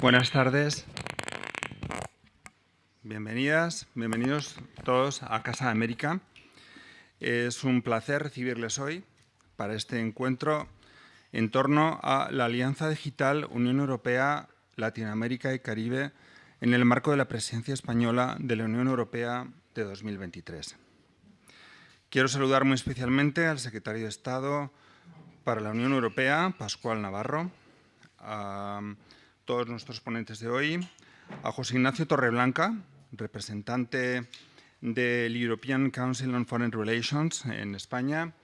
Buenas tardes. Bienvenidas, bienvenidos todos a Casa América. Es un placer recibirles hoy para este encuentro en torno a la Alianza Digital Unión Europea, Latinoamérica y Caribe en el marco de la presidencia española de la Unión Europea de 2023. Quiero saludar muy especialmente al secretario de Estado para la Unión Europea, Pascual Navarro, a todos nuestros ponentes de hoy, a José Ignacio Torreblanca, representante del European Council on Foreign Relations en España,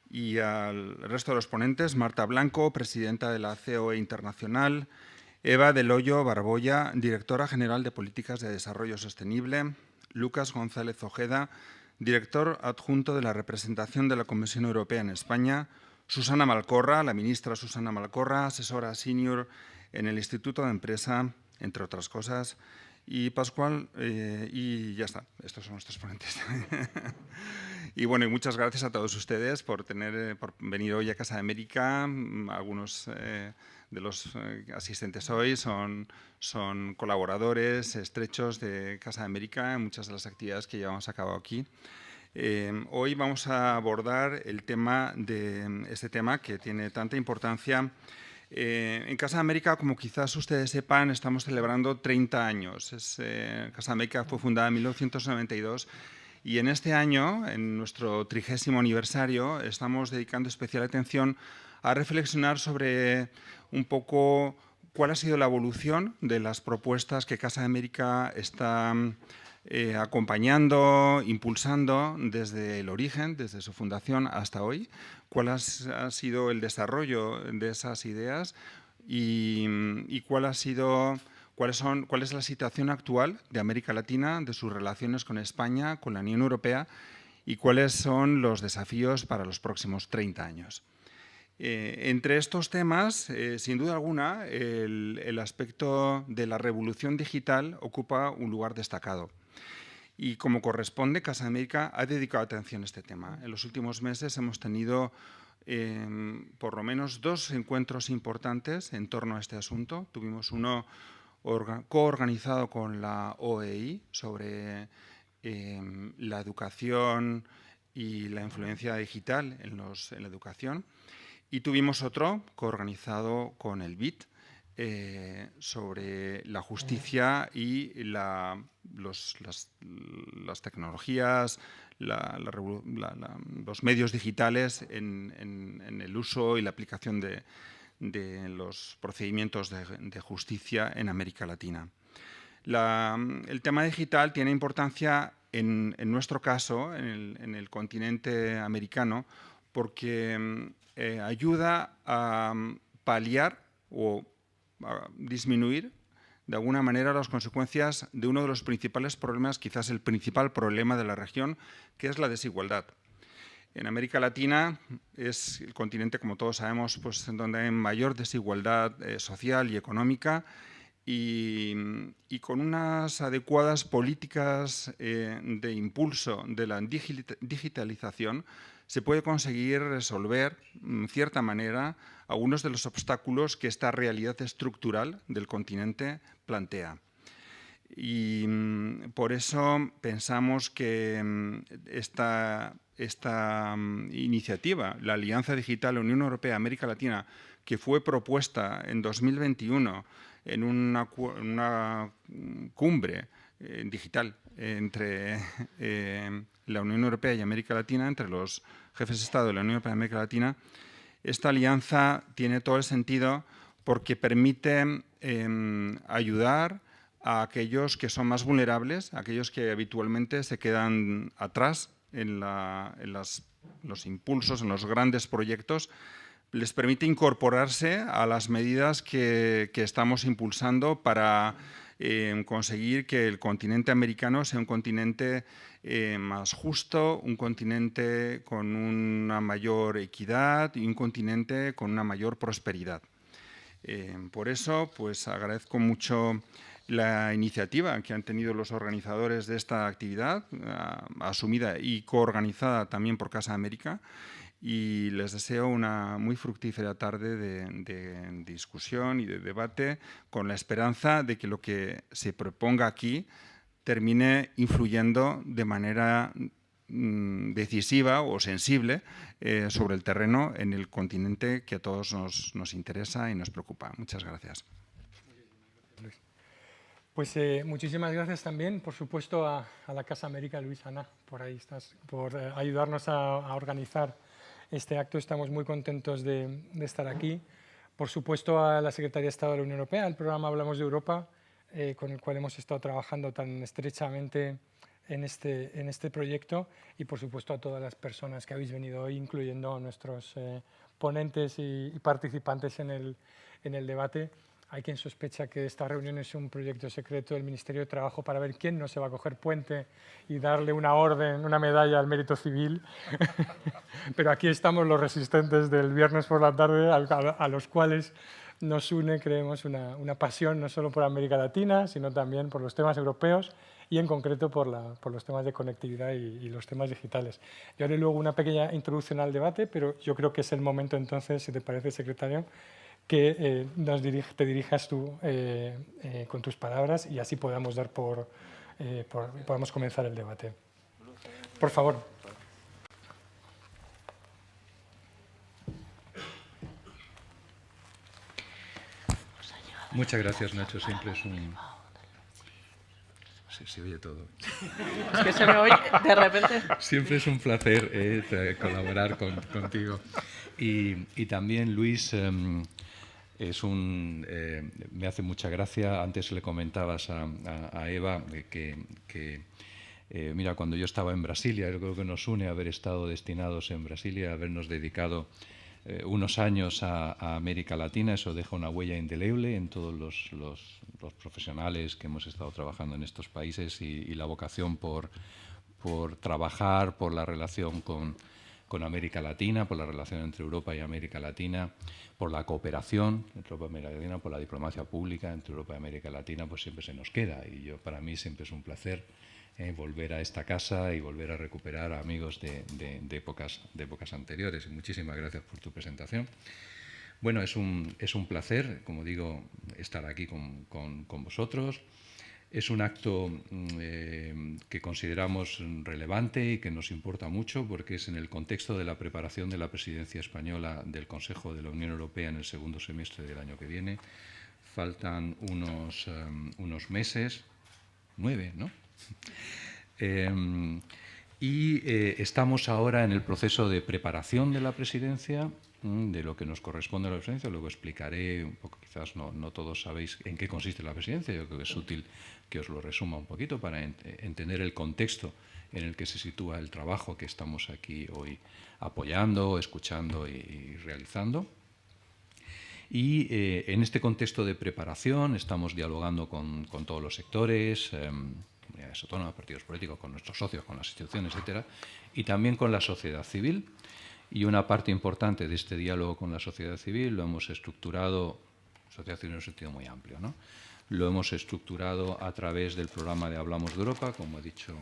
y al resto de los ponentes, Marta Blanco, presidenta de la COE Internacional, Eva del Hoyo Barboya, directora general de Políticas de Desarrollo Sostenible, Lucas González Ojeda, director adjunto de la representación de la Comisión Europea en España, Susana Malcorra, la ministra Susana Malcorra, asesora senior en el Instituto de Empresa, entre otras cosas, y Pascual, y ya está, estos son nuestros ponentes. Y bueno, y muchas gracias a todos ustedes por venir hoy a Casa de América. Algunos de los asistentes hoy son colaboradores estrechos de Casa de América en muchas de las actividades que llevamos a cabo aquí. Hoy vamos a abordar este tema que tiene tanta importancia. En Casa de América, como quizás ustedes sepan, estamos celebrando 30 años. Casa de América fue fundada en 1992 y en este año, en nuestro 30º aniversario, estamos dedicando especial atención a reflexionar sobre un poco cuál ha sido la evolución de las propuestas que Casa de América está acompañando, impulsando desde el origen, desde su fundación hasta hoy, cuál ha sido el desarrollo de esas ideas y cuál es la situación actual de América Latina, de sus relaciones con España, con la Unión Europea y cuáles son los desafíos para los próximos 30 años. Entre estos temas, sin duda alguna, el aspecto de la revolución digital ocupa un lugar destacado. Y como corresponde, Casa de América ha dedicado atención a este tema. En los últimos meses hemos tenido por lo menos 2 encuentros importantes en torno a este asunto. Tuvimos uno coorganizado con la OEI sobre la educación y la influencia digital en la educación. Y tuvimos otro coorganizado con el BIT sobre la justicia y las tecnologías, los medios digitales en el uso y la aplicación de los procedimientos de justicia en América Latina. El tema digital tiene importancia en nuestro caso, en el continente americano, porque ayuda a paliar o a disminuir de alguna manera las consecuencias de uno de los principales problemas, quizás el principal problema de la región, que es la desigualdad. En América Latina es el continente, como todos sabemos, pues, en donde hay mayor desigualdad social y económica y con unas adecuadas políticas de impulso de la digitalización se puede conseguir resolver, en cierta manera, algunos de los obstáculos que esta realidad estructural del continente plantea. Y por eso pensamos que esta iniciativa, la Alianza Digital Unión Europea-América Latina, que fue propuesta en 2021 en una cumbre digital entre la Unión Europea y América Latina, entre los jefes de Estado de la Unión Europea y América Latina, esta alianza tiene todo el sentido porque permite ayudar a aquellos que son más vulnerables, a aquellos que habitualmente se quedan atrás en los impulsos, en los grandes proyectos, les permite incorporarse a las medidas que estamos impulsando para conseguir que el continente americano sea un continente más justo, un continente con una mayor equidad y un continente con una mayor prosperidad. Por eso, pues agradezco mucho la iniciativa que han tenido los organizadores de esta actividad, asumida y coorganizada también por Casa América, y les deseo una muy fructífera tarde de discusión y de debate, con la esperanza de que lo que se proponga aquí termine influyendo de manera decisiva o sensible sobre el terreno en el continente que a todos nos interesa y nos preocupa. Muchas gracias. Pues muchísimas gracias también, por supuesto, a la Casa América, Luis, Ana, por ahí estás, por ayudarnos a organizar este acto. Estamos muy contentos de estar aquí. Por supuesto, a la Secretaría de Estado de la Unión Europea, al programa Hablamos de Europa, con el cual hemos estado trabajando tan estrechamente en este proyecto, y por supuesto a todas las personas que habéis venido hoy, incluyendo a nuestros ponentes y participantes en el debate. Hay quien sospecha que esta reunión es un proyecto secreto del Ministerio de Trabajo para ver quién no se va a coger puente y darle una orden, una medalla al mérito civil. Pero aquí estamos los resistentes del viernes por la tarde, a los cuales nos une, creemos, una pasión no solo por América Latina, sino también por los temas europeos y en concreto por los temas de conectividad y los temas digitales. Yo haré luego una pequeña introducción al debate, pero yo creo que es el momento entonces, si te parece, secretario, que te dirijas tú con tus palabras y así podamos podamos comenzar el debate. Por favor. Muchas gracias, Nacho. Siempre es un... Se oye todo. Es que se me oye de repente. Siempre es un placer colaborar contigo. Y también, Luis, me hace mucha gracia. Antes le comentabas a Eva mira, cuando yo estaba en Brasilia, yo creo que nos une haber estado destinados en Brasilia, habernos dedicado unos años a América Latina. Eso deja una huella indeleble en todos los profesionales que hemos estado trabajando en estos países, y la vocación por trabajar por la relación con América Latina, por la relación entre Europa y América Latina, por la cooperación entre Europa y América Latina, por la diplomacia pública entre Europa y América Latina, pues siempre se nos queda. Y para mí siempre es un placer volver a esta casa y volver a recuperar a amigos de épocas anteriores. Y muchísimas gracias por tu presentación. Bueno, es un placer, como digo, estar aquí con vosotros. Es un acto que consideramos relevante y que nos importa mucho, porque es en el contexto de la preparación de la presidencia española del Consejo de la Unión Europea en el segundo semestre del año que viene. Faltan unos meses, 9, ¿no? Estamos ahora en el proceso de preparación de la presidencia, de lo que nos corresponde a la presidencia. Luego explicaré un poco, quizás no todos sabéis en qué consiste la presidencia. Yo creo que es útil que os lo resuma un poquito para entender el contexto en el que se sitúa el trabajo que estamos aquí hoy apoyando, escuchando y realizando. Y en este contexto de preparación estamos dialogando con todos los sectores, comunidades autónomas, partidos políticos, con nuestros socios, con las instituciones, etcétera, y también con la sociedad civil. Y una parte importante de este diálogo con la sociedad civil lo hemos estructurado, sociedad civil en un sentido muy amplio, ¿no? Lo hemos estructurado a través del programa de Hablamos de Europa, como ha dicho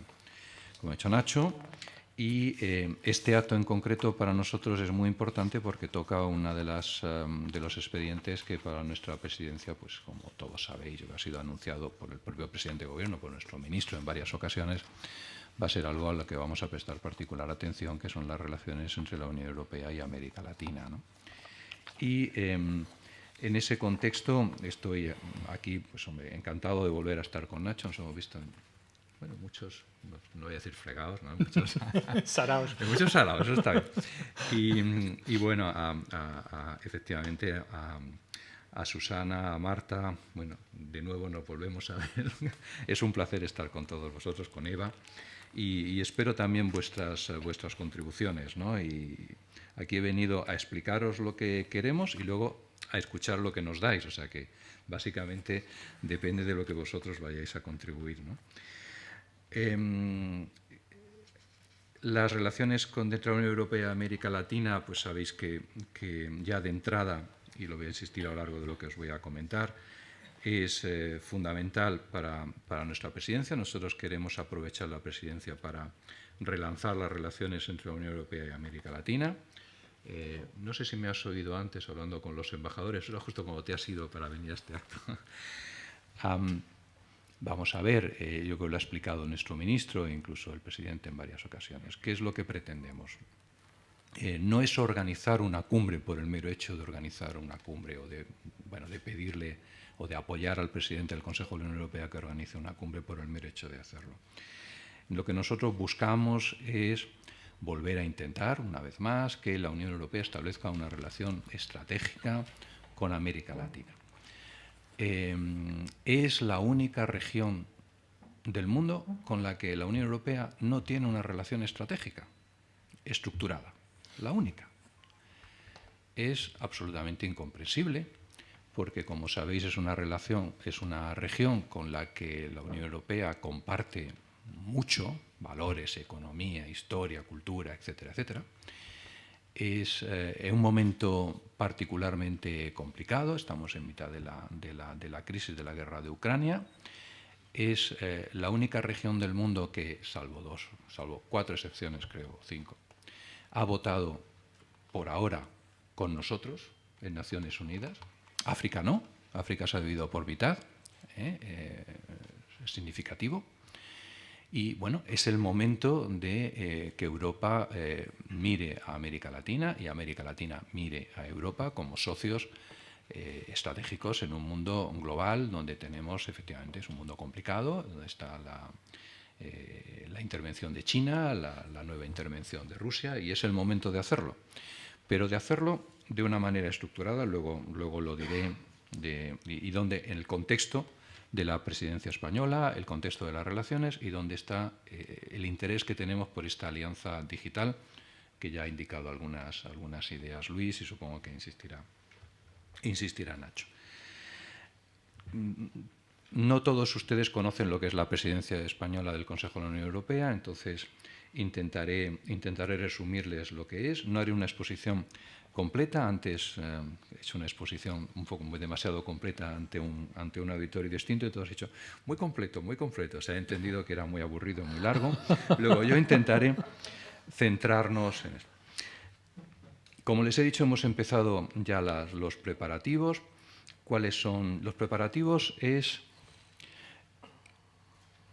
Nacho. Y este acto en concreto para nosotros es muy importante porque toca una de los expedientes que para nuestra presidencia, pues como todos sabéis, ha sido anunciado por el propio presidente de Gobierno, por nuestro ministro en varias ocasiones, va a ser algo a lo que vamos a prestar particular atención, que son las relaciones entre la Unión Europea y América Latina, ¿no? Y en ese contexto estoy aquí, pues hombre, encantado de volver a estar con Nacho. Nos hemos visto en muchos, no voy a decir fregados, ¿no? Muchos saraos. Muchos saraos, eso está bien. Y bueno, efectivamente a Susana, a Marta, bueno, de nuevo nos volvemos a ver. Es un placer estar con todos vosotros, con Eva, y espero también vuestras contribuciones, ¿no? Y aquí he venido a explicaros lo que queremos y luego a escuchar lo que nos dais, o sea que básicamente depende de lo que vosotros vayáis a contribuir, ¿no? Las relaciones dentro de la Unión Europea y América Latina, pues sabéis que ya de entrada, y lo voy a insistir a lo largo de lo que os voy a comentar, es fundamental para nuestra presidencia. Nosotros queremos aprovechar la presidencia para relanzar las relaciones entre la Unión Europea y América Latina. No sé si me has oído antes hablando con los embajadores, era justo como te has ido para venir a este acto. Vamos a ver, yo creo que lo ha explicado nuestro ministro e incluso el presidente en varias ocasiones. ¿Qué es lo que pretendemos? No es organizar una cumbre por el mero hecho de organizar una cumbre o de pedirle o de apoyar al presidente del Consejo de la Unión Europea que organice una cumbre por el mero hecho de hacerlo. Lo que nosotros buscamos es volver a intentar, una vez más, que la Unión Europea establezca una relación estratégica con América Latina. Es la única región del mundo con la que la Unión Europea no tiene una relación estratégica estructurada. La única. Es absolutamente incomprensible porque, como sabéis, es una región con la que la Unión Europea comparte mucho, valores, economía, historia, cultura, etcétera, etcétera. Es un momento particularmente complicado, estamos en mitad de la crisis de la guerra de Ucrania. Es la única región del mundo que, salvo 4 excepciones, creo, 5, ha votado por ahora con nosotros en Naciones Unidas. África no, África se ha dividido por mitad, es significativo. Y bueno, es el momento de que Europa mire a América Latina y América Latina mire a Europa como socios estratégicos en un mundo global donde tenemos, efectivamente, es un mundo complicado, donde está la intervención de China, la nueva intervención de Rusia, y es el momento de hacerlo. Pero de hacerlo de una manera estructurada, luego lo diré, y donde en el contexto de la presidencia española, el contexto de las relaciones y donde está el interés que tenemos por esta alianza digital, que ya ha indicado algunas ideas Luis y supongo que insistirá Nacho. No todos ustedes conocen lo que es la presidencia española del Consejo de la Unión Europea, entonces intentaré resumirles lo que es. No haré una exposición completa, antes he hecho una exposición un poco demasiado completa ante un auditorio distinto, y todos he dicho, muy completo, se ha entendido que era muy aburrido, muy largo. Luego yo intentaré centrarnos en esto. Como les he dicho, hemos empezado ya los preparativos. ¿Cuáles son los preparativos?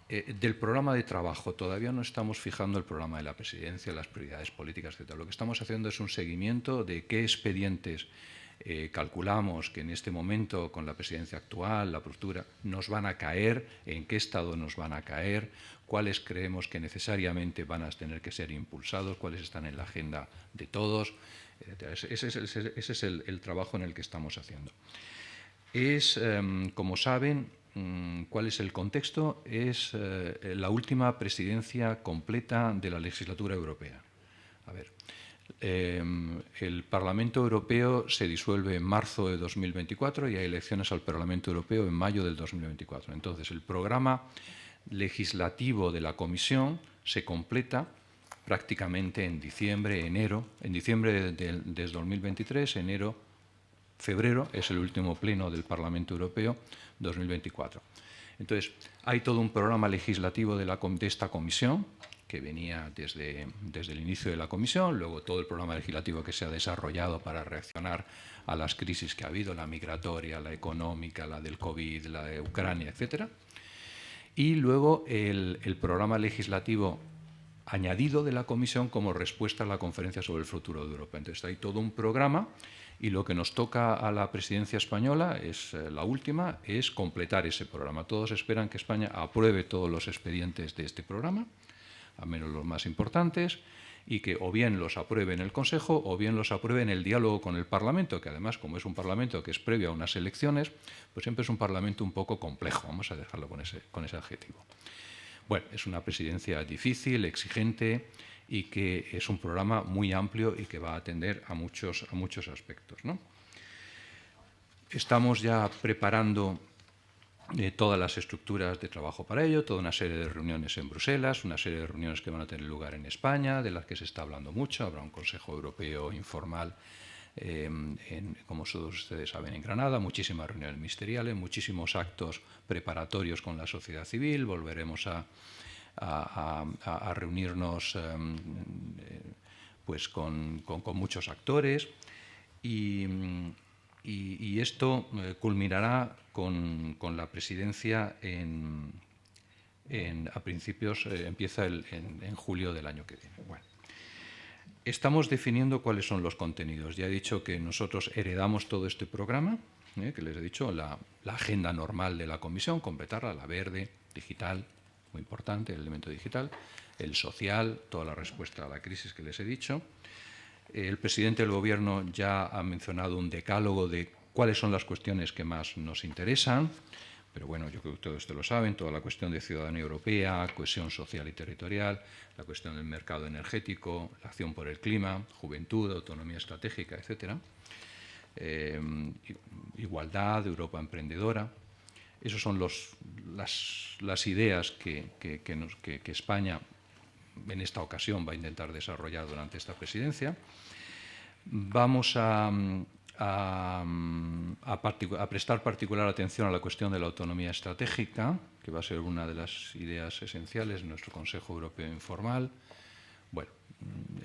Del programa de trabajo. Todavía no estamos fijando el programa de la presidencia, las prioridades políticas, etc. Lo que estamos haciendo es un seguimiento de qué expedientes calculamos que en este momento, con la presidencia actual, la postura, nos van a caer, en qué estado nos van a caer, cuáles creemos que necesariamente van a tener que ser impulsados, cuáles están en la agenda de todos. Ese es el trabajo en el que estamos haciendo. Como saben, ¿cuál es el contexto? Es la última presidencia completa de la legislatura europea. A ver, el Parlamento Europeo se disuelve en marzo de 2024 y hay elecciones al Parlamento Europeo en mayo del 2024. Entonces, el programa legislativo de la Comisión se completa prácticamente en diciembre, enero. En diciembre de 2023, enero, febrero es el último pleno del Parlamento Europeo 2024. Entonces, hay todo un programa legislativo de esta comisión que venía desde el inicio de la comisión, luego todo el programa legislativo que se ha desarrollado para reaccionar a las crisis que ha habido, la migratoria, la económica, la del COVID, la de Ucrania, etc. Y luego el programa legislativo añadido de la comisión como respuesta a la conferencia sobre el futuro de Europa. Entonces, hay todo un programa. Y lo que nos toca a la presidencia española, es la última, es completar ese programa. Todos esperan que España apruebe todos los expedientes de este programa, al menos los más importantes, y que o bien los apruebe en el Consejo o bien los apruebe en el diálogo con el Parlamento, que además, como es un Parlamento que es previo a unas elecciones, pues siempre es un Parlamento un poco complejo, vamos a dejarlo con ese adjetivo. Bueno, es una presidencia difícil, exigente, y que es un programa muy amplio y que va a atender a muchos aspectos, ¿no? Estamos ya preparando todas las estructuras de trabajo para ello, toda una serie de reuniones en Bruselas, una serie de reuniones que van a tener lugar en España, de las que se está hablando mucho. Habrá un Consejo Europeo informal, como todos ustedes saben, en Granada, muchísimas reuniones ministeriales, muchísimos actos preparatorios con la sociedad civil. Volveremos a reunirnos pues con muchos actores y esto culminará con la presidencia a principios, empieza en julio del año que viene. Bueno, estamos definiendo cuáles son los contenidos. Ya he dicho que nosotros heredamos todo este programa, que les he dicho, la agenda normal de la comisión, completarla, la verde, digital, muy importante, el elemento digital, el social, toda la respuesta a la crisis que les he dicho. El presidente del Gobierno ya ha mencionado un decálogo de cuáles son las cuestiones que más nos interesan, pero bueno, yo creo que todo esto lo saben, toda la cuestión de ciudadanía europea, cohesión social y territorial, la cuestión del mercado energético, la acción por el clima, juventud, autonomía estratégica, etc. Igualdad, Europa emprendedora. Esas son las ideas que España en esta ocasión va a intentar desarrollar durante esta presidencia. Vamos a prestar particular atención a la cuestión de la autonomía estratégica, que va a ser una de las ideas esenciales de nuestro Consejo Europeo Informal. Bueno,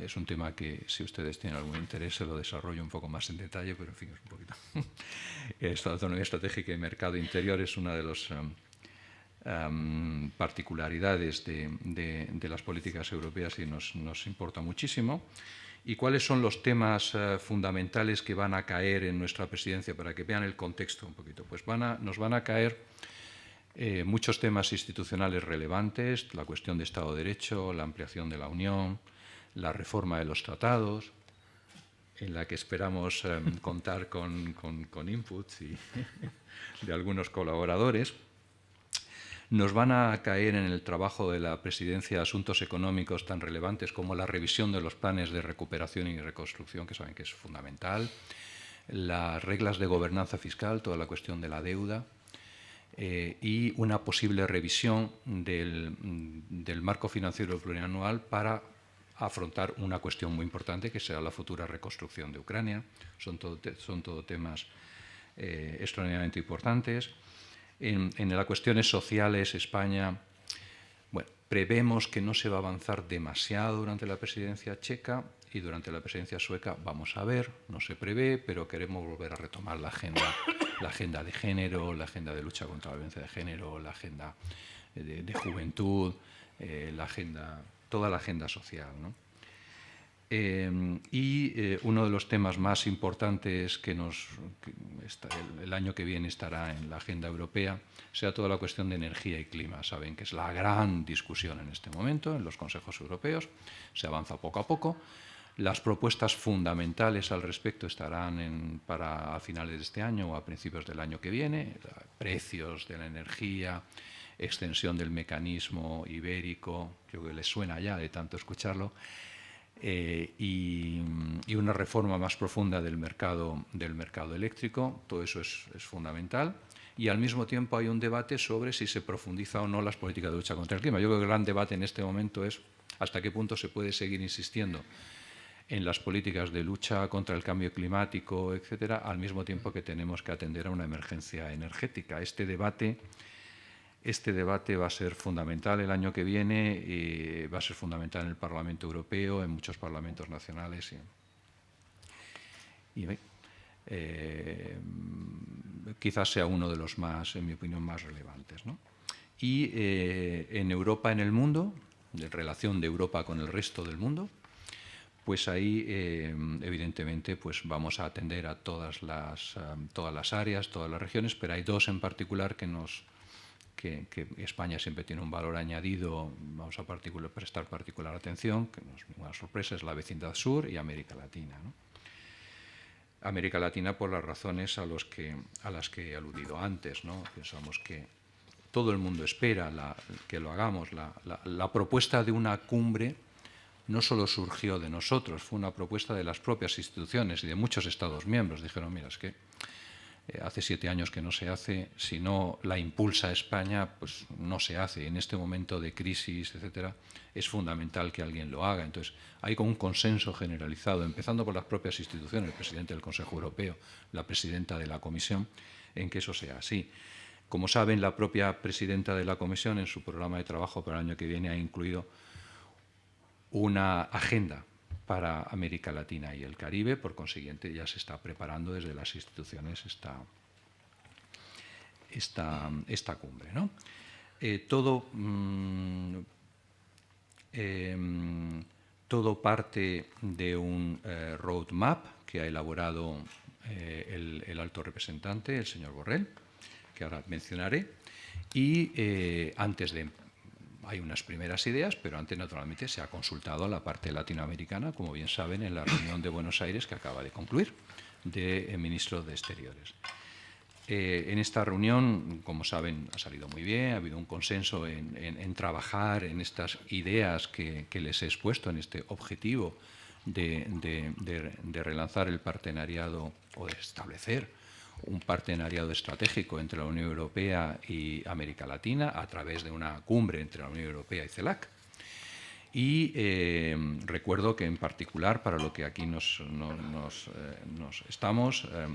es un tema que, si ustedes tienen algún interés, se lo desarrollo un poco más en detalle, pero en fin, es un poquito. Esta autonomía estratégica y mercado interior es una de las particularidades de las políticas europeas y nos importa muchísimo. ¿Y cuáles son los temas fundamentales que van a caer en nuestra presidencia para que vean el contexto un poquito? Pues nos van a caer muchos temas institucionales relevantes, la cuestión de Estado de Derecho, la ampliación de la Unión, la reforma de los tratados, en la que esperamos contar con inputs de algunos colaboradores. Nos van a caer en el trabajo de la presidencia asuntos económicos tan relevantes como la revisión de los planes de recuperación y reconstrucción, que saben que es fundamental, las reglas de gobernanza fiscal, toda la cuestión de la deuda, y una posible revisión del marco financiero plurianual para afrontar una cuestión muy importante que será la futura reconstrucción de Ucrania. Son todo temas extraordinariamente importantes. En las cuestiones sociales, España, bueno, prevemos que no se va a avanzar demasiado durante la presidencia checa y durante la presidencia sueca vamos a ver, no se prevé, pero queremos volver a retomar la agenda de género, la agenda de lucha contra la violencia de género, la agenda de juventud, toda la agenda social, ¿no? Uno de los temas más importantes que el año que viene estará en la agenda europea será toda la cuestión de energía y clima. Saben que es la gran discusión en este momento en los consejos europeos. Se avanza poco a poco. Las propuestas fundamentales al respecto estarán a finales de este año o a principios del año que viene. Precios de la energía, extensión del mecanismo ibérico, creo que les suena ya de tanto escucharlo. Y una reforma más profunda del mercado eléctrico, todo eso es fundamental. Y al mismo tiempo hay un debate sobre si se profundiza o no las políticas de lucha contra el clima. Yo creo que el gran debate en este momento es hasta qué punto se puede seguir insistiendo en las políticas de lucha contra el cambio climático, etcétera, al mismo tiempo que tenemos que atender a una emergencia energética. Este debate va a ser fundamental el año que viene y va a ser fundamental en el Parlamento Europeo, en muchos parlamentos nacionales. Quizás sea uno de los más, en mi opinión, más relevantes, ¿no? Y en Europa, en el mundo, en relación de Europa con el resto del mundo, pues ahí, evidentemente, pues vamos a atender a todas las áreas, todas las regiones, pero hay dos en particular que España siempre tiene un valor añadido, vamos a prestar particular atención, que no es ninguna sorpresa, es la vecindad sur y América Latina, ¿no? América Latina por las razones a las que he aludido antes, ¿no? Pensamos que todo el mundo espera que lo hagamos. La propuesta de una cumbre no solo surgió de nosotros, fue una propuesta de las propias instituciones y de muchos Estados miembros. Dijeron, mira, es que hace 7 años que no se hace, si no la impulsa España, pues no se hace. En este momento de crisis, etcétera, es fundamental que alguien lo haga. Entonces, hay como un consenso generalizado, empezando por las propias instituciones, el presidente del Consejo Europeo, la presidenta de la Comisión, en que eso sea así. Como saben, la propia presidenta de la Comisión, en su programa de trabajo para el año que viene, ha incluido una agenda para América Latina y el Caribe. Por consiguiente, ya se está preparando desde las instituciones esta cumbre, ¿no? Todo parte de un roadmap que ha elaborado el alto representante, el señor Borrell, que ahora mencionaré, y hay unas primeras ideas, pero antes, naturalmente, se ha consultado a la parte latinoamericana, como bien saben, en la reunión de Buenos Aires que acaba de concluir, de ministros de Exteriores. En esta reunión, como saben, ha salido muy bien, ha habido un consenso en trabajar en estas ideas que les he expuesto, en este objetivo de relanzar el partenariado o de establecer un partenariado estratégico entre la Unión Europea y América Latina a través de una cumbre entre la Unión Europea y CELAC. Y recuerdo que, en particular, para lo que aquí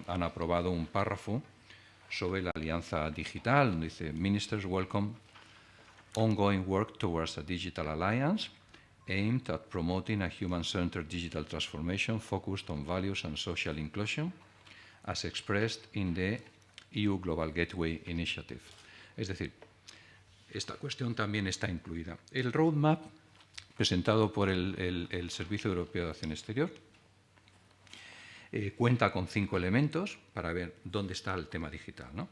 han aprobado un párrafo sobre la alianza digital, donde dice: Ministers welcome ongoing work towards a digital alliance aimed at promoting a human-centered digital transformation focused on values and social inclusion, as expressed in the EU Global Gateway Initiative. Es decir, esta cuestión también está incluida. El roadmap presentado por el Servicio Europeo de Acción Exterior cuenta con 5 elementos para ver dónde está el tema digital, ¿no?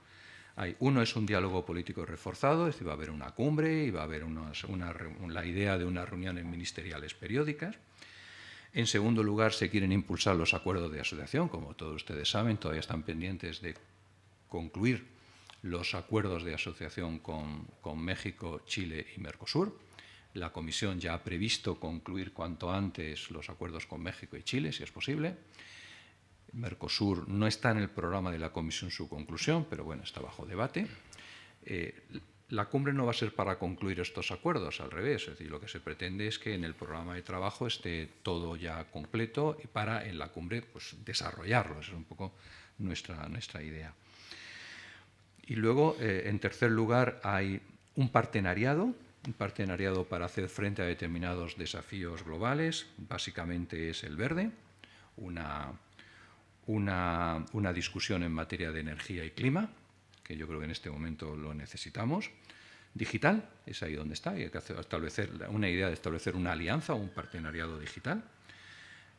Uno es un diálogo político reforzado, es decir, va a haber una cumbre y va a haber la idea de unas reuniones ministeriales periódicas. En segundo lugar, se quieren impulsar los acuerdos de asociación. Como todos ustedes saben, todavía están pendientes de concluir los acuerdos de asociación con México, Chile y Mercosur. La Comisión ya ha previsto concluir cuanto antes los acuerdos con México y Chile, si es posible. Mercosur no está en el programa de la Comisión su conclusión, pero bueno, está bajo debate. La cumbre no va a ser para concluir estos acuerdos, al revés. Es decir, lo que se pretende es que en el programa de trabajo esté todo ya completo y para en la cumbre pues desarrollarlo. Esa es un poco nuestra idea. Y luego, en tercer lugar, hay un partenariado para hacer frente a determinados desafíos globales. Básicamente es el verde, una discusión en materia de energía y clima, que yo creo que en este momento lo necesitamos. Digital, es ahí donde está, y hay que establecer una idea de establecer una alianza o un partenariado digital.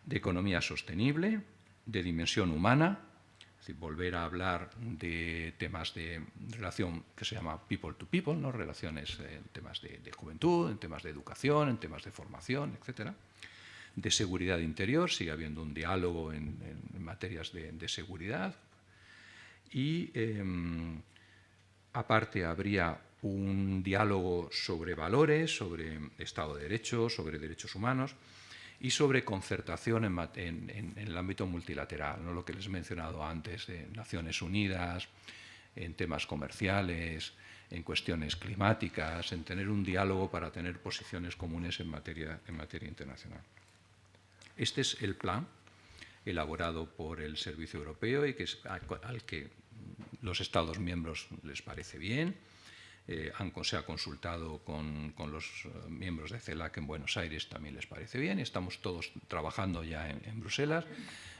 De economía sostenible, de dimensión humana, es decir, volver a hablar de temas de relación que se llama people to people, ¿no? Relaciones en temas de juventud, en temas de educación, en temas de formación, etcétera. De seguridad interior, sigue habiendo un diálogo en materias de seguridad. Y aparte habría un diálogo sobre valores, sobre Estado de Derecho, sobre derechos humanos y sobre concertación en el ámbito multilateral, ¿no? Lo que les he mencionado antes de Naciones Unidas, en temas comerciales, en cuestiones climáticas, en tener un diálogo para tener posiciones comunes en materia internacional. Este es el plan elaborado por el Servicio Europeo y al que los Estados miembros les parece bien. Se ha consultado con los miembros de CELAC en Buenos Aires, también les parece bien. Estamos todos trabajando ya en Bruselas.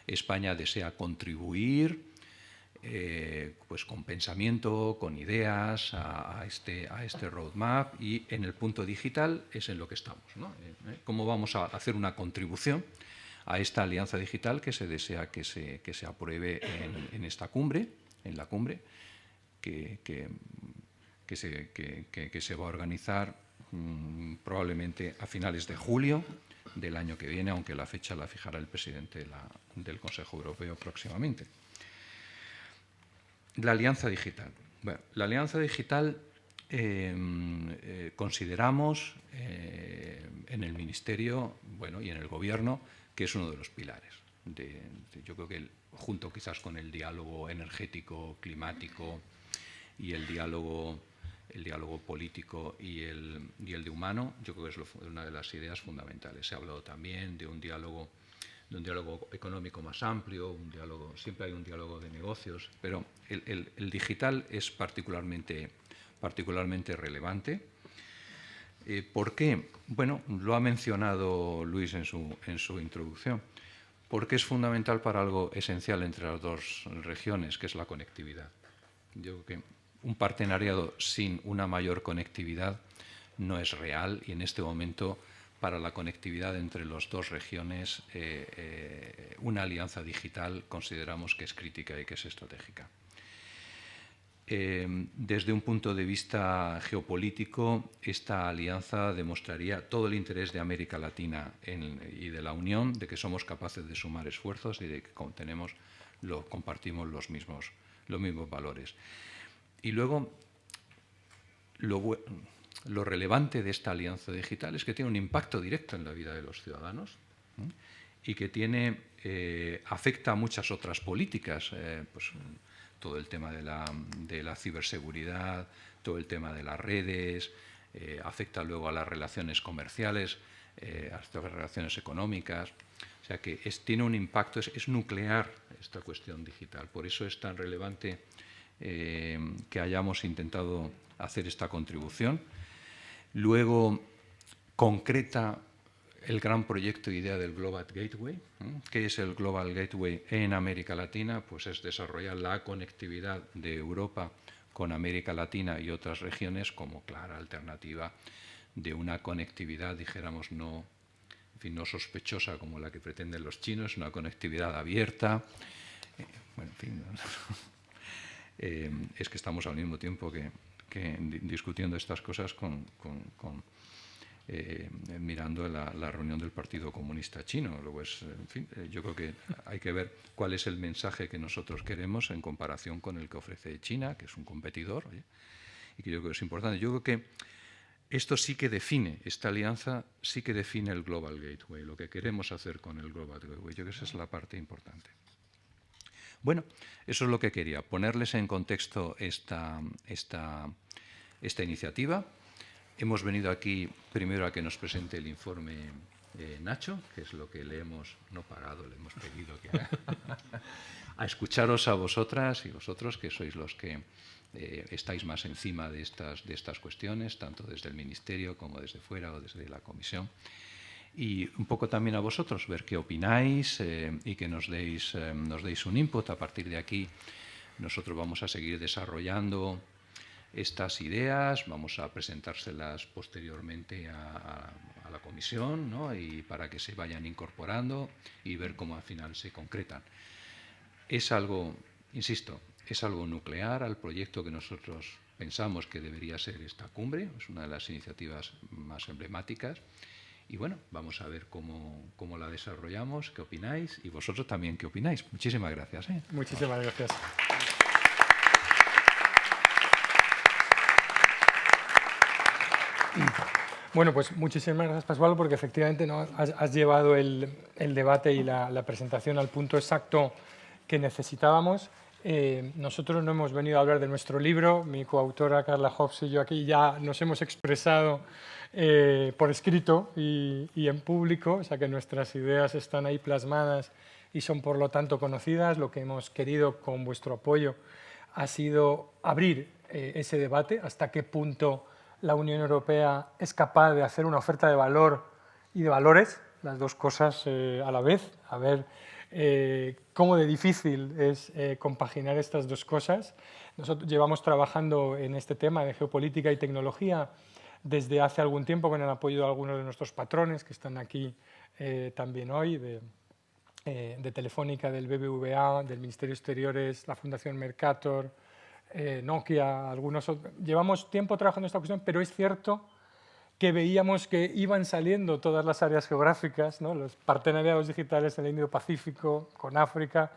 España desea contribuir pues con pensamiento, con ideas a este roadmap, y en el punto digital es en lo que estamos, ¿no? ¿Cómo vamos a hacer una contribución a esta alianza digital que se desea que se apruebe en esta cumbre, en la cumbre que se va a organizar probablemente a finales de julio del año que viene, aunque la fecha la fijará el presidente del Consejo Europeo próximamente. La alianza digital. Bueno, la alianza digital consideramos en el Ministerio y en el Gobierno que es uno de los pilares. Yo creo que junto quizás con el diálogo energético, climático y el diálogo político y el de humano, yo creo que es una de las ideas fundamentales. Se ha hablado también de un diálogo económico más amplio, siempre hay un diálogo de negocios, pero el digital es particularmente relevante. ¿Por qué? Bueno, lo ha mencionado Luis en su introducción. Porque es fundamental para algo esencial entre las dos regiones, que es la conectividad. Yo creo que un partenariado sin una mayor conectividad no es real, y en este momento, para la conectividad entre las dos regiones, una alianza digital consideramos que es crítica y que es estratégica. Desde un punto de vista geopolítico, esta alianza demostraría todo el interés de América Latina y de la Unión, de que somos capaces de sumar esfuerzos y de que compartimos los mismos valores. Y luego, lo relevante de esta alianza digital es que tiene un impacto directo en la vida de los ciudadanos, ¿eh? Y que afecta a muchas otras políticas, pues, todo el tema de la ciberseguridad, todo el tema de las redes, afecta luego a las relaciones comerciales, a las relaciones económicas. O sea que tiene un impacto, es nuclear esta cuestión digital. Por eso es tan relevante que hayamos intentado hacer esta contribución. Luego, concreta el gran proyecto idea del Global Gateway. ¿Qué es el Global Gateway en América Latina? Pues es desarrollar la conectividad de Europa con América Latina y otras regiones como clara alternativa de una conectividad, dijéramos, no sospechosa como la que pretenden los chinos, una conectividad abierta. Bueno, en fin, es que estamos al mismo tiempo que discutiendo estas cosas mirando la reunión del Partido Comunista Chino. Luego en fin, yo creo que hay que ver cuál es el mensaje que nosotros queremos en comparación con el que ofrece China, que es un competidor, y que yo creo que es importante. Yo creo que esto sí que define, esta alianza sí que define el Global Gateway, lo que queremos hacer con el Global Gateway. Yo creo que esa es la parte importante. Bueno, eso es lo que quería, ponerles en contexto esta iniciativa. Hemos venido aquí primero a que nos presente el informe Nacho, que es lo que le hemos, no pagado, le hemos pedido que haga, a escucharos a vosotras y vosotros, que sois los que estáis más encima de estas cuestiones, tanto desde el Ministerio como desde fuera o desde la Comisión. Y un poco también a vosotros, ver qué opináis y que nos deis un input. A partir de aquí, nosotros vamos a seguir desarrollando estas ideas, vamos a presentárselas posteriormente a la comisión, ¿no? Y para que se vayan incorporando y ver cómo al final se concretan. Es algo, insisto, es algo nuclear al proyecto que nosotros pensamos que debería ser esta cumbre, es una de las iniciativas más emblemáticas. Y bueno, vamos a ver cómo la desarrollamos, qué opináis y vosotros también qué opináis. Muchísimas gracias. Muchísimas gracias. Bueno, pues muchísimas gracias, Pascual, porque efectivamente, ¿no?, has llevado el debate y la presentación al punto exacto que necesitábamos. Nosotros no hemos venido a hablar de nuestro libro, mi coautora Carla Hobbs y yo aquí ya nos hemos expresado por escrito y en público, o sea que nuestras ideas están ahí plasmadas y son por lo tanto conocidas. Lo que hemos querido con vuestro apoyo ha sido abrir ese debate, hasta qué punto la Unión Europea es capaz de hacer una oferta de valor y de valores, las dos cosas a la vez, a ver cómo de difícil es compaginar estas dos cosas. Nosotros llevamos trabajando en este tema de geopolítica y tecnología desde hace algún tiempo con el apoyo de algunos de nuestros patrones que están aquí también hoy, de Telefónica, del BBVA, del Ministerio de Exteriores, la Fundación Mercator, Nokia, algunos otros. Llevamos tiempo trabajando en esta cuestión, pero es cierto que veíamos que iban saliendo todas las áreas geográficas, ¿no?, los partenariados digitales en el Indo-Pacífico, con África,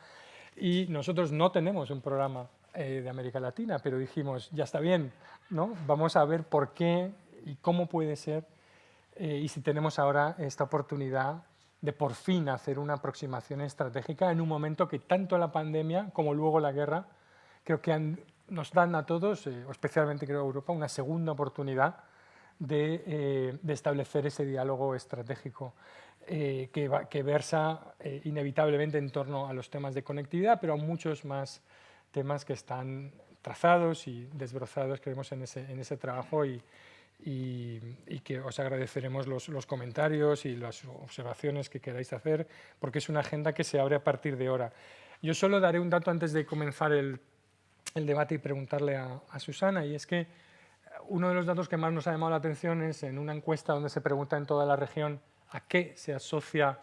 y nosotros no tenemos un programa de América Latina, pero dijimos, ya está bien, ¿no?, vamos a ver por qué y cómo puede ser, y si tenemos ahora esta oportunidad de por fin hacer una aproximación estratégica en un momento que tanto la pandemia como luego la guerra creo que nos dan a todos, especialmente creo a Europa, una segunda oportunidad de establecer ese diálogo estratégico que versa inevitablemente en torno a los temas de conectividad, pero a muchos más temas que están trazados y desbrozados, creemos, en ese trabajo y y que os agradeceremos los comentarios y las observaciones que queráis hacer, porque es una agenda que se abre a partir de ahora. Yo solo daré un dato antes de comenzar el debate y preguntarle a Susana, y es que uno de los datos que más nos ha llamado la atención es en una encuesta donde se pregunta en toda la región a qué se asocia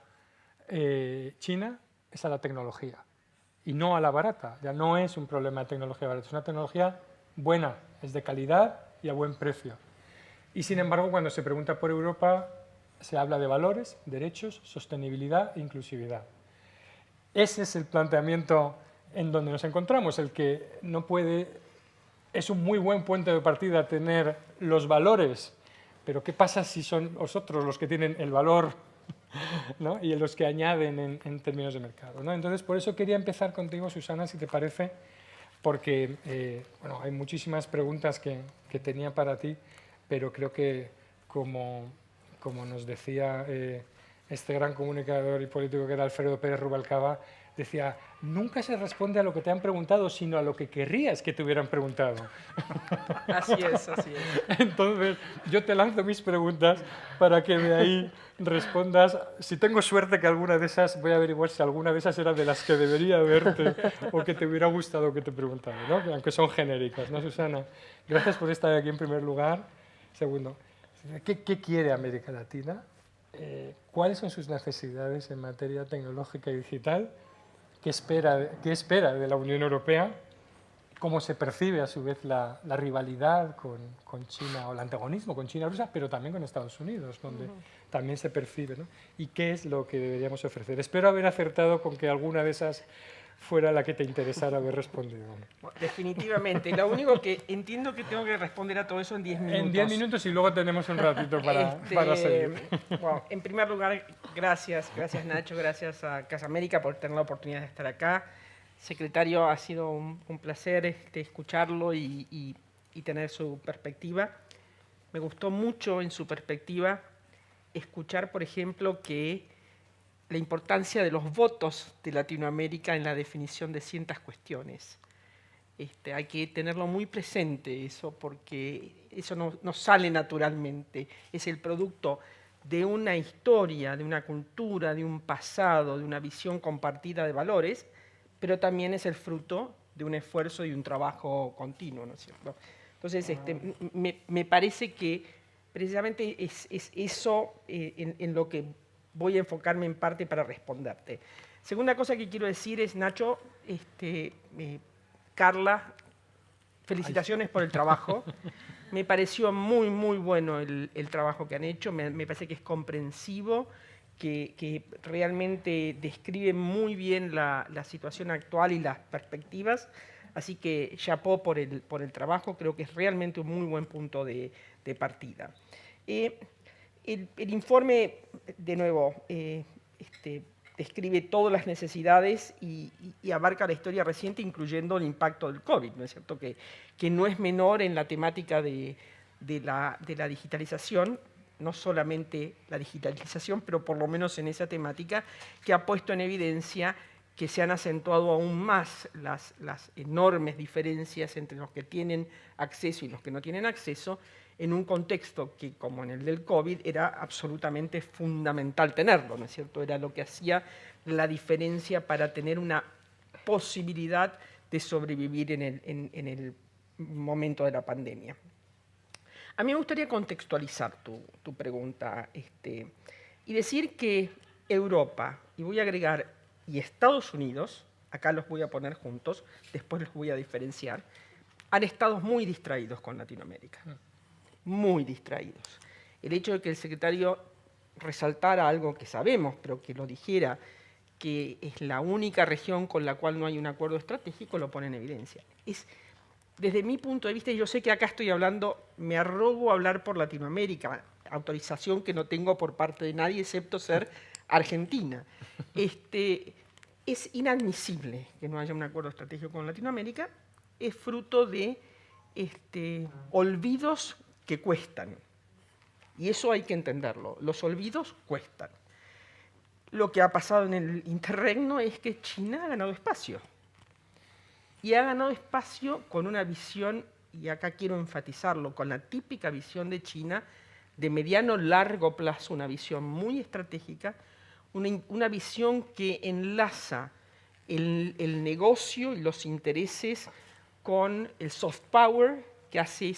China, es a la tecnología, y no a la barata. Ya no es un problema de tecnología barata, es una tecnología buena, es de calidad y a buen precio. Y sin embargo, cuando se pregunta por Europa, se habla de valores, derechos, sostenibilidad e inclusividad. Ese es el planteamiento en donde nos encontramos, el que no puede... Es un muy buen punto de partida tener los valores, pero ¿qué pasa si son vosotros los que tienen el valor, ¿no? Y los que añaden en términos de mercado, ¿no? Entonces, por eso quería empezar contigo, Susana, si te parece, porque bueno, hay muchísimas preguntas que tenía para ti, pero creo que, como nos decía este gran comunicador y político que era Alfredo Pérez Rubalcaba, decía, nunca se responde a lo que te han preguntado, sino a lo que querrías que te hubieran preguntado. Así es, así es. Entonces, yo te lanzo mis preguntas para que de ahí respondas. Si tengo suerte que alguna de esas, voy a averiguar si alguna de esas era de las que debería haberte o que te hubiera gustado que te preguntara, ¿no? Aunque son genéricas, ¿no, Susana? Gracias por estar aquí en primer lugar. Segundo, ¿qué quiere América Latina? ¿Cuáles son sus necesidades en materia tecnológica y digital? ¿Qué espera de la Unión Europea? ¿Cómo se percibe a su vez la rivalidad con China o el antagonismo con China y Rusia, pero también con Estados Unidos, donde también se percibe, ¿no? ¿Y qué es lo que deberíamos ofrecer? Espero haber acertado con que alguna de esas fuera la que te interesara haber respondido. Bueno, definitivamente. Lo único que entiendo que tengo que responder a todo eso en 10 minutos. En 10 minutos y luego tenemos un ratito para seguir. Bueno, en primer lugar, gracias Nacho, gracias a Casa América por tener la oportunidad de estar acá. Secretario, ha sido un placer escucharlo y tener su perspectiva. Me gustó mucho en su perspectiva escuchar, por ejemplo, que la importancia de los votos de Latinoamérica en la definición de ciertas cuestiones. Hay que tenerlo muy presente eso, porque eso no sale naturalmente. Es el producto de una historia, de una cultura, de un pasado, de una visión compartida de valores, pero también es el fruto de un esfuerzo y un trabajo continuo, ¿no es cierto? Entonces, me parece que precisamente es eso en lo que voy a enfocarme en parte para responderte. Segunda cosa que quiero decir es, Nacho, Carla, felicitaciones por el trabajo. Me pareció muy, muy bueno el trabajo que han hecho. Me parece que es comprensivo, que realmente describe muy bien la situación actual y las perspectivas. Así que chapó por el trabajo. Creo que es realmente un muy buen punto de partida. El informe, de nuevo, describe todas las necesidades y abarca la historia reciente, incluyendo el impacto del COVID, ¿no es cierto? Que no es menor en la temática de la digitalización, no solamente la digitalización, pero por lo menos en esa temática, que ha puesto en evidencia que se han acentuado aún más las enormes diferencias entre los que tienen acceso y los que no tienen acceso, en un contexto que, como en el del COVID, era absolutamente fundamental tenerlo, ¿no es cierto? Era lo que hacía la diferencia para tener una posibilidad de sobrevivir en el momento de la pandemia. A mí me gustaría contextualizar tu pregunta y decir que Europa, y voy a agregar, y Estados Unidos, acá los voy a poner juntos, después los voy a diferenciar, han estado muy distraídos con Latinoamérica. Muy distraídos. El hecho de que el secretario resaltara algo que sabemos, pero que lo dijera, que es la única región con la cual no hay un acuerdo estratégico, lo pone en evidencia. Desde mi punto de vista, y yo sé que acá estoy hablando, me arrogo a hablar por Latinoamérica, autorización que no tengo por parte de nadie excepto ser Argentina. Es inadmisible que no haya un acuerdo estratégico con Latinoamérica, es fruto de olvidos que cuestan. Y eso hay que entenderlo. Los olvidos cuestan. Lo que ha pasado en el interregno es que China ha ganado espacio. Y ha ganado espacio con una visión y acá quiero enfatizarlo, con la típica visión de China, de mediano-largo plazo, una visión muy estratégica, una visión que enlaza el negocio y los intereses con el soft power, que hace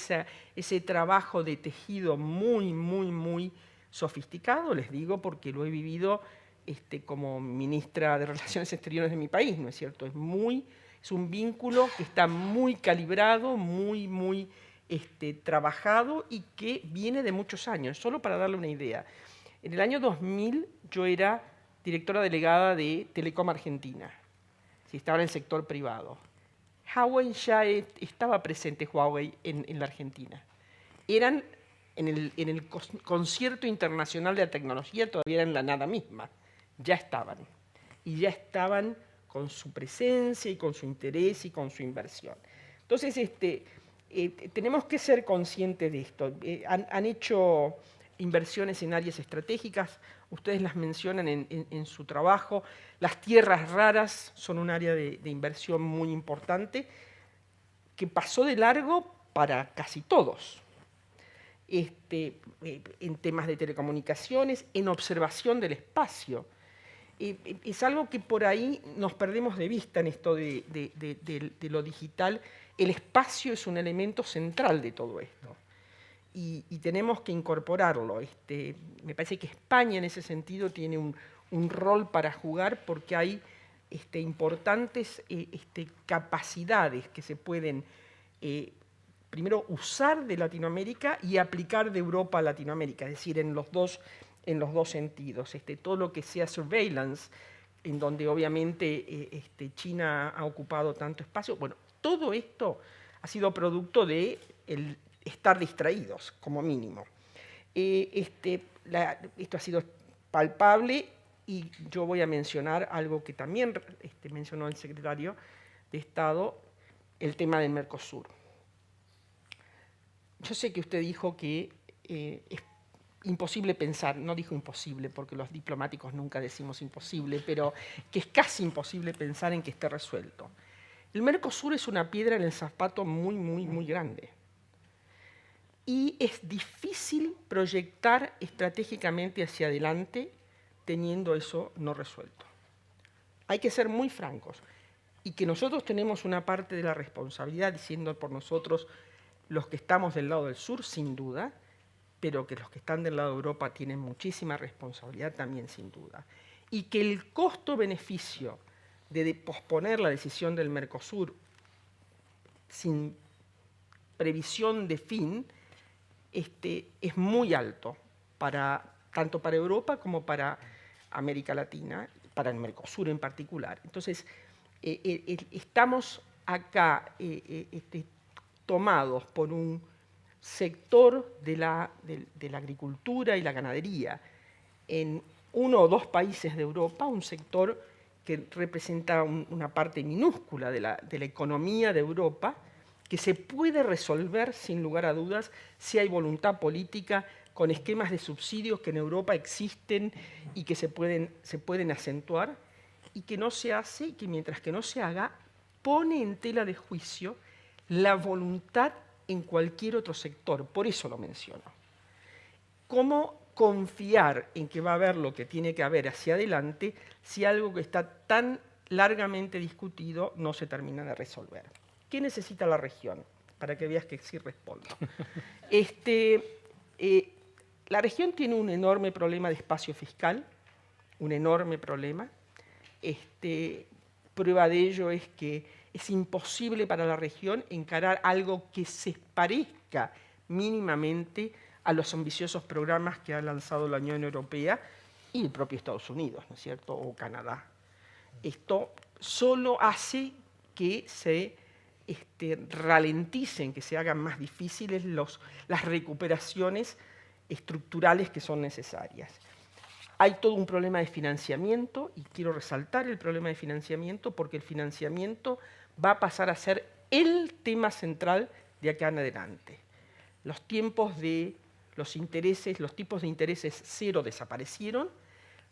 ese trabajo de tejido muy sofisticado, les digo, porque lo he vivido como ministra de Relaciones Exteriores de mi país, ¿no es cierto? Es un vínculo que está muy calibrado, muy trabajado y que viene de muchos años. Solo para darle una idea, en el año 2000 yo era directora delegada de Telecom Argentina, estaba en el sector privado. Huawei ya estaba presente Huawei en la Argentina. Eran en el concierto internacional de la tecnología, todavía eran la nada misma. Ya estaban. Y ya estaban con su presencia y con su interés y con su inversión. Entonces, tenemos que ser conscientes de esto. Han hecho inversiones en áreas estratégicas, ustedes las mencionan en su trabajo. Las tierras raras son un área de inversión muy importante que pasó de largo para casi todos. En temas de telecomunicaciones, en observación del espacio. Es algo que por ahí nos perdemos de vista en esto de lo digital. El espacio es un elemento central de todo esto. Y tenemos que incorporarlo. Me parece que España en ese sentido tiene un rol para jugar porque hay importantes capacidades que se pueden primero usar de Latinoamérica y aplicar de Europa a Latinoamérica, es decir, en los dos sentidos. Todo lo que sea surveillance, en donde obviamente China ha ocupado tanto espacio, bueno, todo esto ha sido producto de estar distraídos, como mínimo. Esto ha sido palpable y yo voy a mencionar algo que también mencionó el secretario de Estado, el tema del Mercosur. Yo sé que usted dijo que es imposible pensar, no dijo imposible porque los diplomáticos nunca decimos imposible, pero que es casi imposible pensar en que esté resuelto. El Mercosur es una piedra en el zapato muy grande. Y es difícil proyectar estratégicamente hacia adelante teniendo eso no resuelto. Hay que ser muy francos y que nosotros tenemos una parte de la responsabilidad, diciendo por nosotros los que estamos del lado del sur, sin duda, pero que los que están del lado de Europa tienen muchísima responsabilidad también, sin duda. Y que el costo-beneficio de posponer la decisión del Mercosur sin previsión de fin es muy alto, tanto para Europa como para América Latina, para el Mercosur en particular. Entonces, estamos acá tomados por un sector de la agricultura y la ganadería en 1 o 2 países de Europa, un sector que representa una parte minúscula de la economía de Europa, que se puede resolver sin lugar a dudas si hay voluntad política con esquemas de subsidios que en Europa existen y que se pueden acentuar, y que no se hace, y que mientras que no se haga, pone en tela de juicio la voluntad en cualquier otro sector. Por eso lo menciono. ¿Cómo confiar en que va a haber lo que tiene que haber hacia adelante si algo que está tan largamente discutido no se termina de resolver? ¿Qué necesita la región? Para que veas que sí respondo. La región tiene un enorme problema de espacio fiscal, un enorme problema. Prueba de ello es que es imposible para la región encarar algo que se parezca mínimamente a los ambiciosos programas que ha lanzado la Unión Europea y el propio Estados Unidos, ¿no es cierto?, o Canadá. Esto solo hace que se ralenticen, que se hagan más difíciles las recuperaciones estructurales que son necesarias. Hay todo un problema de financiamiento, y quiero resaltar el problema de financiamiento porque el financiamiento va a pasar a ser el tema central de acá en adelante. Los tipos de intereses cero desaparecieron,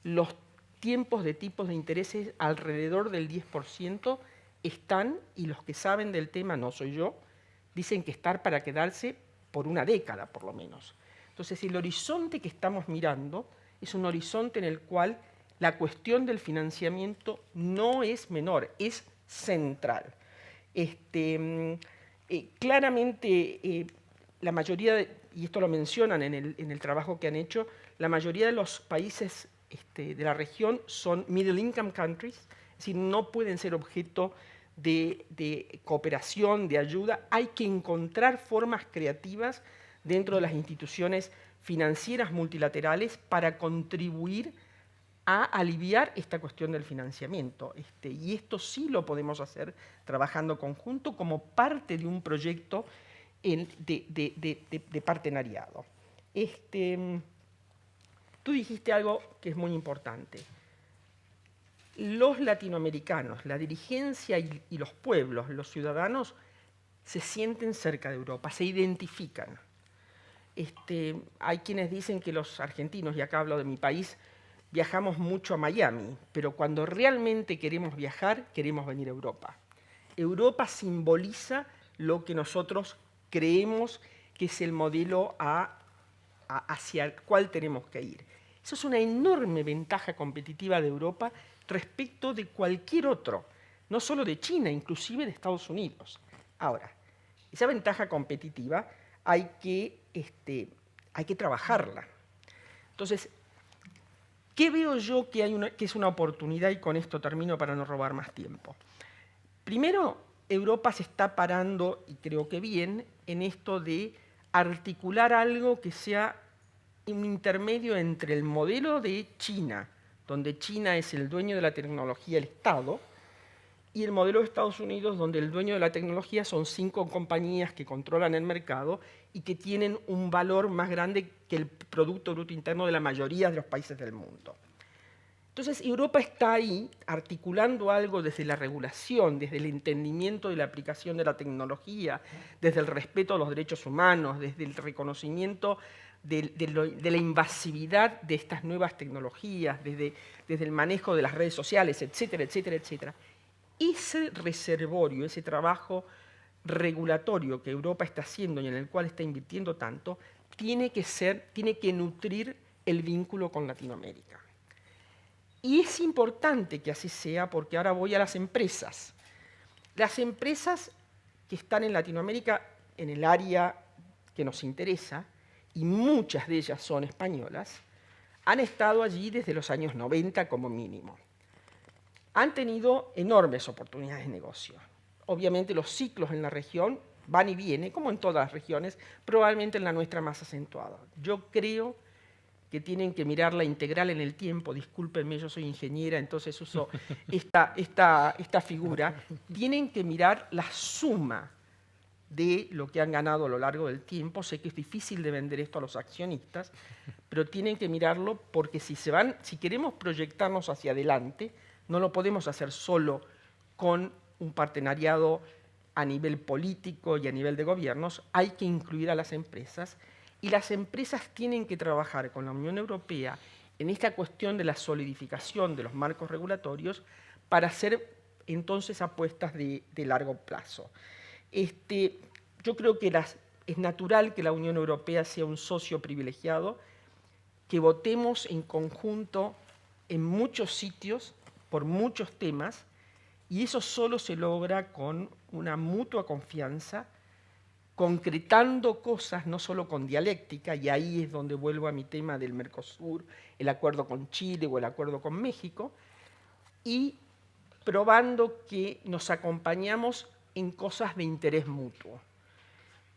los tipos de intereses alrededor del 10% están, y los que saben del tema, no soy yo, dicen que estar para quedarse por una década, por lo menos. Entonces, el horizonte que estamos mirando es un horizonte en el cual la cuestión del financiamiento no es menor, es central. Claramente, la mayoría, y esto lo mencionan en el trabajo que han hecho, la mayoría de los países de la región son middle income countries, es decir, no pueden ser objeto de cooperación, de ayuda. Hay que encontrar formas creativas dentro de las instituciones financieras multilaterales para contribuir a aliviar esta cuestión del financiamiento. Y esto sí lo podemos hacer trabajando conjunto como parte de un proyecto de partenariado. Tú dijiste algo que es muy importante. Los latinoamericanos, la dirigencia y los pueblos, los ciudadanos, se sienten cerca de Europa, se identifican. Hay quienes dicen que los argentinos, y acá hablo de mi país, viajamos mucho a Miami, pero cuando realmente queremos viajar, queremos venir a Europa. Europa simboliza lo que nosotros creemos que es el modelo hacia el cual tenemos que ir. Eso es una enorme ventaja competitiva de Europa respecto de cualquier otro, no solo de China, inclusive de Estados Unidos. Ahora, esa ventaja competitiva hay que trabajarla. Entonces, ¿qué veo yo que es una oportunidad? Y con esto termino para no robar más tiempo. Primero, Europa se está parando, y creo que bien, en esto de articular algo que sea un intermedio entre el modelo de China, donde China es el dueño de la tecnología, el Estado, y el modelo de Estados Unidos, donde el dueño de la tecnología son 5 compañías que controlan el mercado y que tienen un valor más grande que el Producto Bruto Interno de la mayoría de los países del mundo. Entonces, Europa está ahí articulando algo desde la regulación, desde el entendimiento de la aplicación de la tecnología, desde el respeto a los derechos humanos, desde el reconocimiento de la invasividad de estas nuevas tecnologías, desde el manejo de las redes sociales, etcétera, etcétera, etcétera. Ese reservorio, ese trabajo regulatorio que Europa está haciendo y en el cual está invirtiendo tanto, tiene que nutrir el vínculo con Latinoamérica. Y es importante que así sea, porque ahora voy a las empresas. Las empresas que están en Latinoamérica, en el área que nos interesa, y muchas de ellas son españolas, han estado allí desde los años 90 como mínimo. Han tenido enormes oportunidades de negocio. Obviamente los ciclos en la región van y vienen, como en todas las regiones, probablemente en la nuestra más acentuada. Yo creo que tienen que mirar la integral en el tiempo. Discúlpenme, yo soy ingeniera, entonces uso esta figura. Tienen que mirar la suma de lo que han ganado a lo largo del tiempo. Sé que es difícil de vender esto a los accionistas, pero tienen que mirarlo porque si queremos proyectarnos hacia adelante, no lo podemos hacer solo con un partenariado a nivel político y a nivel de gobiernos. Hay que incluir a las empresas, y las empresas tienen que trabajar con la Unión Europea en esta cuestión de la solidificación de los marcos regulatorios para hacer entonces apuestas de largo plazo. Yo creo que es natural que la Unión Europea sea un socio privilegiado, que votemos en conjunto en muchos sitios, por muchos temas, y eso solo se logra con una mutua confianza, concretando cosas, no solo con dialéctica, y ahí es donde vuelvo a mi tema del Mercosur, el acuerdo con Chile o el acuerdo con México, y probando que nos acompañamos en cosas de interés mutuo.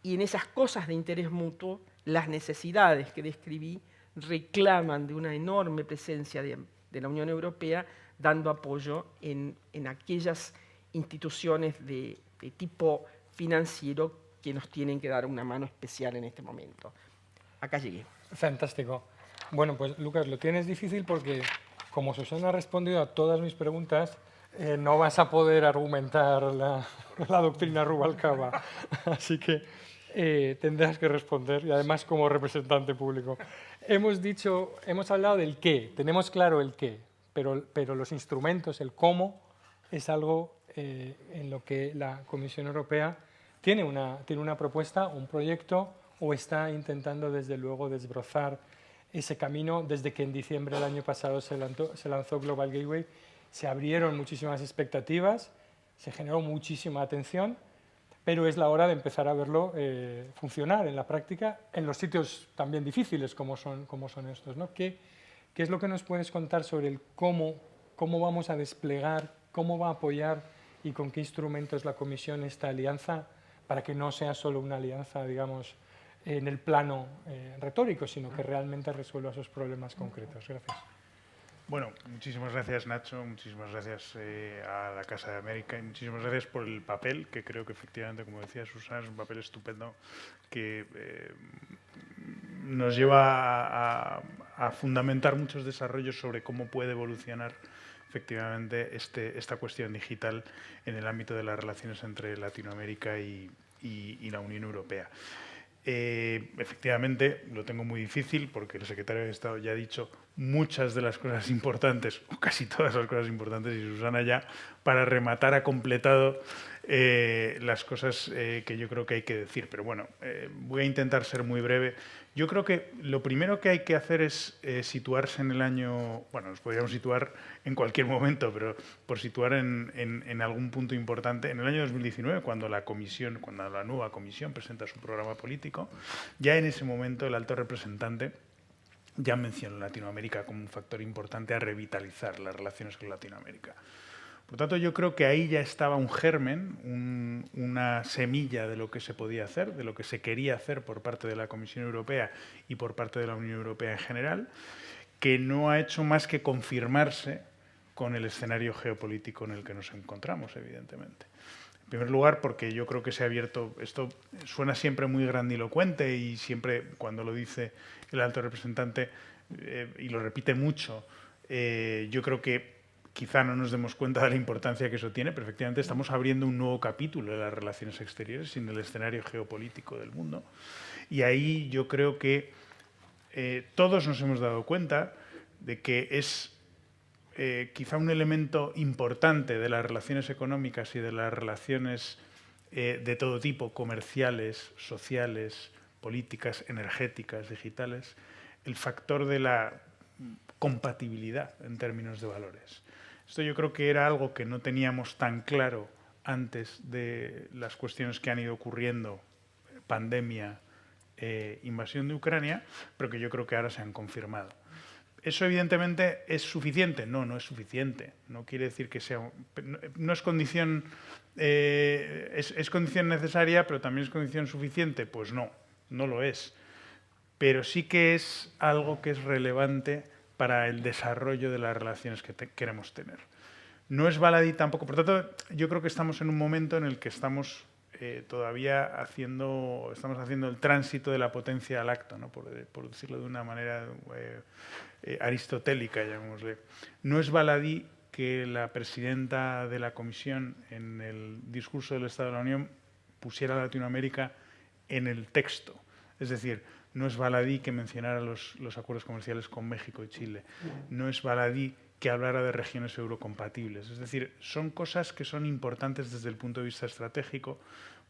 Y en esas cosas de interés mutuo, las necesidades que describí reclaman de una enorme presencia de la Unión Europea, dando apoyo en aquellas instituciones de tipo financiero que nos tienen que dar una mano especial en este momento. Acá llegué. Fantástico. Bueno, pues Lucas, lo tienes difícil porque como Susana ha respondido a todas mis preguntas, no vas a poder argumentar la doctrina Rubalcaba. Así que tendrás que responder, y además como representante público. Hemos hablado del qué, tenemos claro el qué, pero los instrumentos, el cómo, es algo en lo que la Comisión Europea tiene una propuesta, un proyecto, o está intentando desde luego desbrozar ese camino. Desde que en diciembre del año pasado se lanzó Global Gateway, se abrieron muchísimas expectativas, se generó muchísima atención, pero es la hora de empezar a verlo funcionar en la práctica, en los sitios también difíciles como son estos, ¿no? ¿Qué es lo que nos puedes contar sobre el cómo vamos a desplegar, cómo va a apoyar y con qué instrumentos la Comisión esta alianza, para que no sea solo una alianza, digamos, en el plano retórico, sino que realmente resuelva esos problemas concretos? Gracias. Bueno, muchísimas gracias, Nacho, muchísimas gracias a la Casa de América y muchísimas gracias por el papel, que creo que efectivamente, como decía Susana, es un papel estupendo que nos lleva a fundamentar muchos desarrollos sobre cómo puede evolucionar efectivamente esta cuestión digital en el ámbito de las relaciones entre Latinoamérica y la Unión Europea. Efectivamente, lo tengo muy difícil porque el secretario de Estado ya ha dicho muchas de las cosas importantes, o casi todas las cosas importantes, y Susana ya, para rematar, ha completado las cosas que yo creo que hay que decir. Pero bueno, voy a intentar ser muy breve. Yo creo que lo primero que hay que hacer es situarse en el año... Bueno, nos podríamos situar en cualquier momento, pero por situar en algún punto importante. En el año 2019, cuando la nueva comisión presenta su programa político, ya en ese momento el alto representante ya mencionó Latinoamérica como un factor importante a revitalizar las relaciones con Latinoamérica. Por lo tanto, yo creo que ahí ya estaba un germen, una semilla de lo que se podía hacer, de lo que se quería hacer por parte de la Comisión Europea y por parte de la Unión Europea en general, que no ha hecho más que confirmarse con el escenario geopolítico en el que nos encontramos, evidentemente. En primer lugar, porque yo creo que se ha abierto... Esto suena siempre muy grandilocuente y siempre cuando lo dice el alto representante, y lo repite mucho, yo creo que quizá no nos demos cuenta de la importancia que eso tiene, pero efectivamente estamos abriendo un nuevo capítulo de las relaciones exteriores en el escenario geopolítico del mundo. Y ahí yo creo que todos nos hemos dado cuenta de que es quizá un elemento importante de las relaciones económicas y de las relaciones de todo tipo, comerciales, sociales, políticas, energéticas, digitales, el factor de la compatibilidad en términos de valores. Esto yo creo que era algo que no teníamos tan claro antes de las cuestiones que han ido ocurriendo, pandemia, invasión de Ucrania, pero que yo creo que ahora se han confirmado. ¿Eso evidentemente es suficiente? No, no es suficiente. No quiere decir que sea... No es condición... es condición necesaria, pero también es condición suficiente. Pues no, no lo es. Pero sí que es algo que es relevante para el desarrollo de las relaciones que queremos tener. No es baladí tampoco. Por tanto, yo creo que estamos en un momento en el que estamos todavía haciendo el tránsito de la potencia al acto, ¿no? por decirlo de una manera aristotélica, llamémosle. No es baladí que la presidenta de la Comisión, en el discurso del Estado de la Unión, pusiera a Latinoamérica en el texto. Es decir, no es baladí que mencionara los acuerdos comerciales con México y Chile. No es baladí que hablara de regiones eurocompatibles. Es decir, son cosas que son importantes desde el punto de vista estratégico,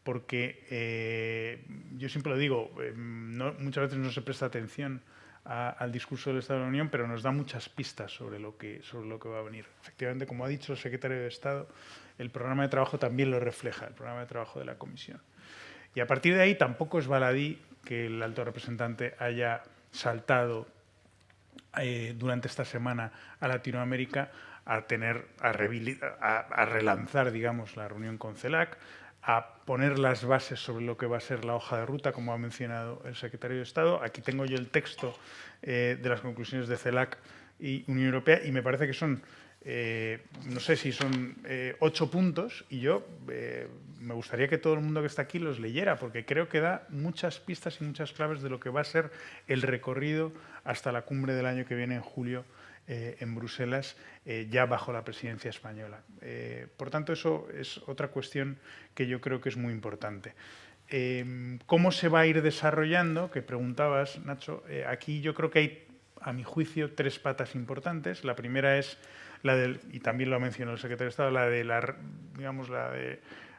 porque yo siempre lo digo, muchas veces no se presta atención al discurso del Estado de la Unión, pero nos da muchas pistas sobre lo que va a venir. Efectivamente, como ha dicho el secretario de Estado, el programa de trabajo también lo refleja, el programa de trabajo de la Comisión. Y a partir de ahí tampoco es baladí que el alto representante haya saltado durante esta semana a Latinoamérica a relanzar, digamos, la reunión con CELAC, a poner las bases sobre lo que va a ser la hoja de ruta, como ha mencionado el secretario de Estado. Aquí tengo yo el texto de las conclusiones de CELAC y Unión Europea, y me parece que son, no sé si son 8 puntos, y yo me gustaría que todo el mundo que está aquí los leyera, porque creo que da muchas pistas y muchas claves de lo que va a ser el recorrido hasta la cumbre del año que viene en julio en Bruselas, ya bajo la presidencia española. Por tanto, eso es otra cuestión que yo creo que es muy importante. ¿Cómo se va a ir desarrollando? Que preguntabas, Nacho. Aquí yo creo que hay, a mi juicio, 3 patas importantes. La primera es la del, y también lo ha mencionado el secretario de Estado, la de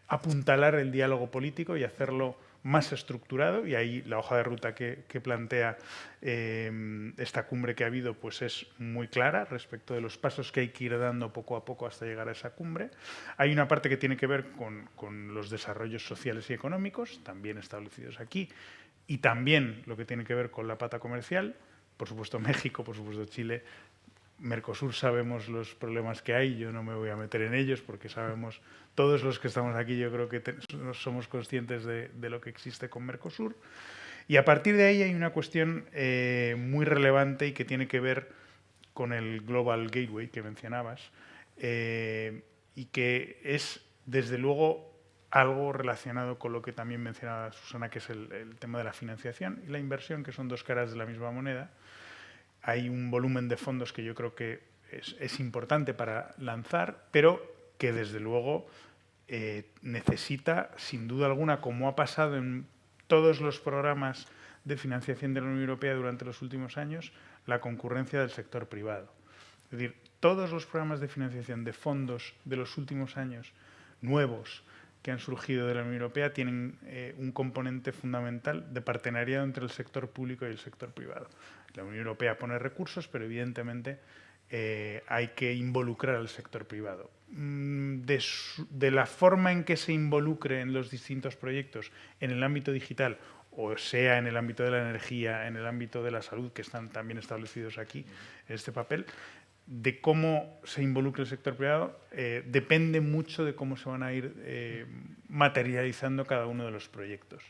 apuntalar el diálogo político y hacerlo más estructurado, y ahí la hoja de ruta que plantea esta cumbre que ha habido pues es muy clara respecto de los pasos que hay que ir dando poco a poco hasta llegar a esa cumbre. Hay una parte que tiene que ver con los desarrollos sociales y económicos, también establecidos aquí, y también lo que tiene que ver con la pata comercial, por supuesto México, por supuesto Chile, Mercosur. Sabemos los problemas que hay, yo no me voy a meter en ellos porque sabemos, todos los que estamos aquí, yo creo que somos conscientes de lo que existe con Mercosur. Y a partir de ahí hay una cuestión muy relevante y que tiene que ver con el Global Gateway que mencionabas, y que es, desde luego, algo relacionado con lo que también mencionaba Susana, que es el tema de la financiación y la inversión, que son dos caras de la misma moneda. Hay un volumen de fondos que yo creo que es importante para lanzar, pero que desde luego necesita, sin duda alguna, como ha pasado en todos los programas de financiación de la Unión Europea durante los últimos años, la concurrencia del sector privado. Es decir, todos los programas de financiación de fondos de los últimos años nuevos que han surgido de la Unión Europea tienen un componente fundamental de partenariado entre el sector público y el sector privado. La Unión Europea pone recursos, pero evidentemente hay que involucrar al sector privado. De la forma en que se involucre en los distintos proyectos en el ámbito digital, o sea en el ámbito de la energía, en el ámbito de la salud, que están también establecidos aquí en este papel, de cómo se involucra el sector privado depende mucho de cómo se van a ir materializando cada uno de los proyectos.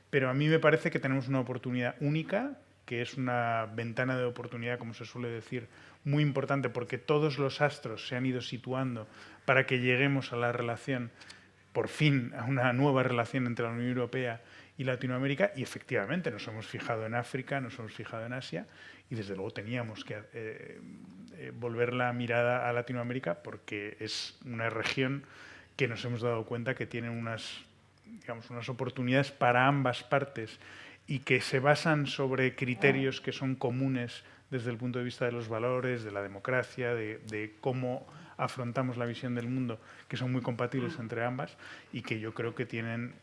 Pero a mí me parece que tenemos una oportunidad única, que es una ventana de oportunidad, como se suele decir, muy importante, porque todos los astros se han ido situando para que lleguemos a la relación, por fin, a una nueva relación entre la Unión Europea y Latinoamérica, y efectivamente nos hemos fijado en África, nos hemos fijado en Asia, y desde luego teníamos que volver la mirada a Latinoamérica, porque es una región que nos hemos dado cuenta que tiene unas oportunidades para ambas partes y que se basan sobre criterios que son comunes desde el punto de vista de los valores, de la democracia, de cómo afrontamos la visión del mundo, que son muy compatibles entre ambas y que yo creo que tienen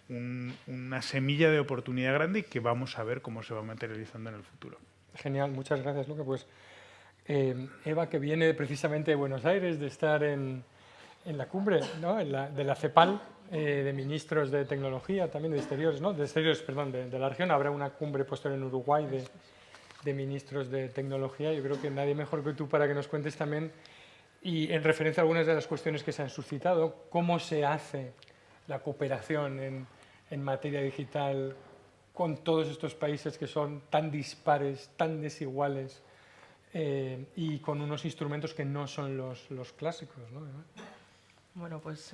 una semilla de oportunidad grande y que vamos a ver cómo se va materializando en el futuro. Genial, muchas gracias, Luca. Pues Eva, que viene precisamente de Buenos Aires, de estar en la cumbre, ¿no? de la CEPAL, de ministros de tecnología, también de exteriores, ¿no? De exteriores, perdón, de la región. Habrá una cumbre posterior en Uruguay de ministros de tecnología. Yo creo que nadie mejor que tú para que nos cuentes también, y en referencia a algunas de las cuestiones que se han suscitado, cómo se hace la cooperación en materia digital con todos estos países que son tan dispares, tan desiguales, y con unos instrumentos que no son los clásicos, ¿no? Bueno, pues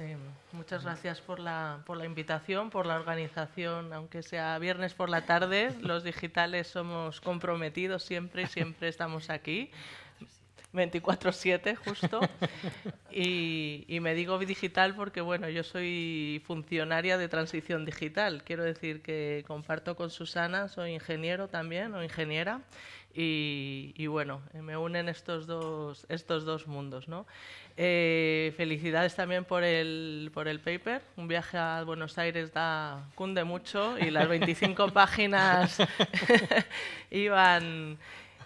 muchas gracias por la invitación, por la organización, aunque sea viernes por la tarde. Los digitales somos comprometidos siempre y siempre estamos aquí. 24/7 justo, y me digo digital porque bueno, yo soy funcionaria de transición digital, quiero decir que comparto con Susana, soy ingeniero también o ingeniera, y bueno, me unen estos dos mundos, ¿no? Felicidades también por el paper, un viaje a Buenos Aires cunde mucho y las 25 páginas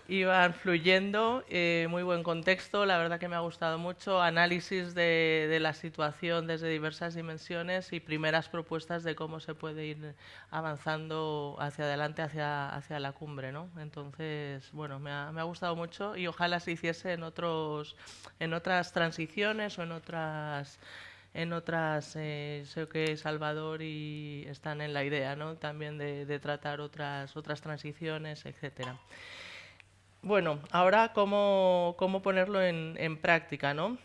iban fluyendo, muy buen contexto, la verdad que me ha gustado mucho, análisis de la situación desde diversas dimensiones y primeras propuestas de cómo se puede ir avanzando hacia adelante, hacia la cumbre, ¿no? Entonces, bueno, me ha gustado mucho y ojalá se hiciese en otras transiciones o en otras, sé que Salvador y están en la idea, ¿no? También de tratar otras transiciones, etcétera. Bueno, ahora cómo ponerlo en práctica, ¿no?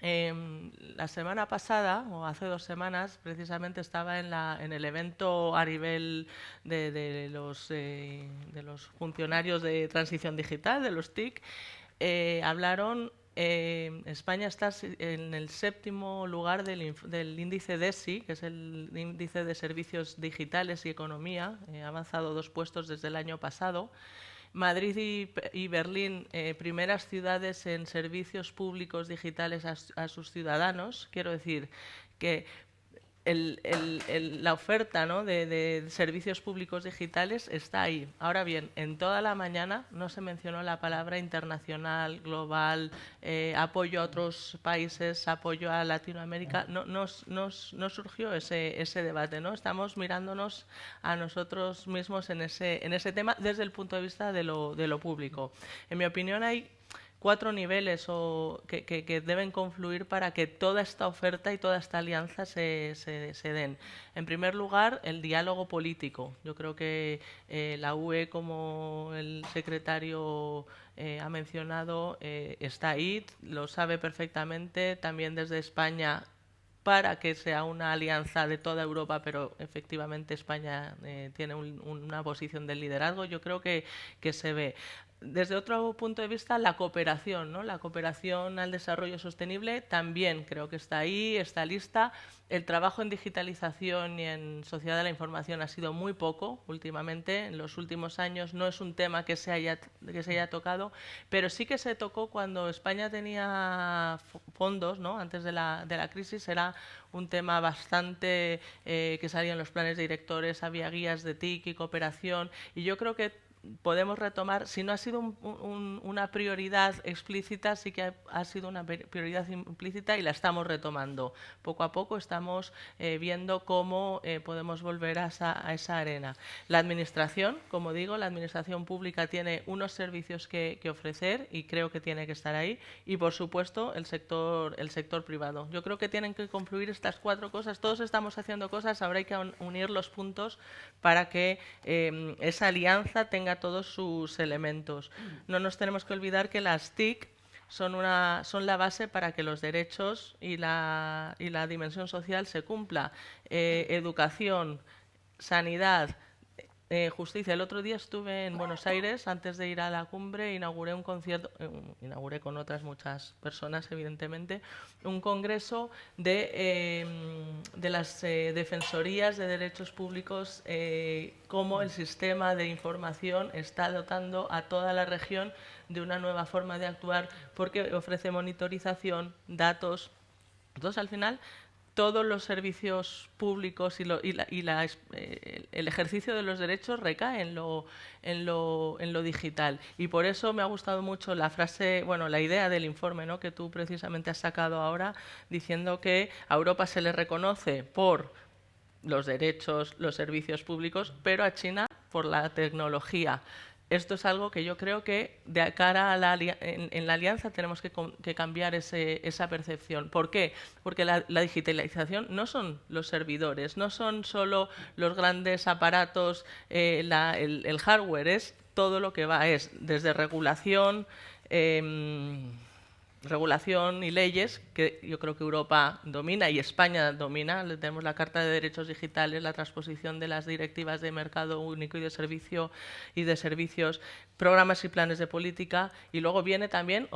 La semana pasada, o hace 2 semanas, precisamente estaba en el evento a nivel de los funcionarios de transición digital, de los TIC. Hablaron, España está en el 7º lugar del índice DESI, que es el índice de servicios digitales y economía, ha avanzado 2 puestos desde el año pasado. Madrid y Berlín, primeras ciudades en servicios públicos digitales a sus ciudadanos. Quiero decir que la oferta, ¿no?, de servicios públicos digitales está ahí. Ahora bien, en toda la mañana no se mencionó la palabra internacional, global, apoyo a otros países, apoyo a Latinoamérica. No surgió ese debate, ¿no? Estamos mirándonos a nosotros mismos en ese tema desde el punto de vista de lo público. En mi opinión, hay 4 niveles que deben confluir para que toda esta oferta y toda esta alianza se den. En primer lugar, el diálogo político. Yo creo que la UE, como el secretario ha mencionado, está ahí, lo sabe perfectamente. También desde España, para que sea una alianza de toda Europa, pero efectivamente España tiene una posición de liderazgo. Yo creo que se ve. Desde otro punto de vista, la cooperación, ¿no? La cooperación al desarrollo sostenible también creo que está ahí, está lista. El trabajo en digitalización y en sociedad de la información ha sido muy poco últimamente. En los últimos años no es un tema que se haya tocado, pero sí que se tocó cuando España tenía fondos, ¿no? Antes de la crisis era un tema bastante que salía en los planes directores, había guías de TIC y cooperación, y yo creo que podemos retomar, si no ha sido una prioridad explícita, sí que ha sido una prioridad implícita y la estamos retomando. Poco a poco estamos viendo cómo podemos volver a esa arena. La administración, como digo, la administración pública tiene unos servicios que ofrecer y creo que tiene que estar ahí, y por supuesto el sector privado. Yo creo que tienen que confluir estas 4 cosas. Todos estamos haciendo cosas, ahora hay que unir los puntos para que esa alianza tenga todos sus elementos. No nos tenemos que olvidar que las TIC son la base para que los derechos y la dimensión social se cumpla. Educación, sanidad, justicia. El otro día estuve en Buenos Aires, antes de ir a la cumbre, inauguré un concierto, inauguré con otras muchas personas, evidentemente, un congreso de las defensorías de derechos públicos, cómo el sistema de información está dotando a toda la región de una nueva forma de actuar, porque ofrece monitorización, datos. Entonces, al final, todos los servicios públicos y el ejercicio de los derechos recae en lo digital. Y por eso me ha gustado mucho la frase, bueno, la idea del informe, ¿no?, que tú precisamente has sacado ahora, diciendo que a Europa se le reconoce por los derechos, los servicios públicos, pero a China por la tecnología. Esto es algo que yo creo que de cara a en la alianza tenemos que cambiar esa percepción. ¿Por qué? Porque la digitalización no son los servidores, no son solo los grandes aparatos, el hardware, es todo lo que va, es desde regulación y leyes, que yo creo que Europa domina y España domina. Tenemos la Carta de Derechos Digitales, la transposición de las directivas de mercado único y de servicios, programas y planes de política, y luego viene también,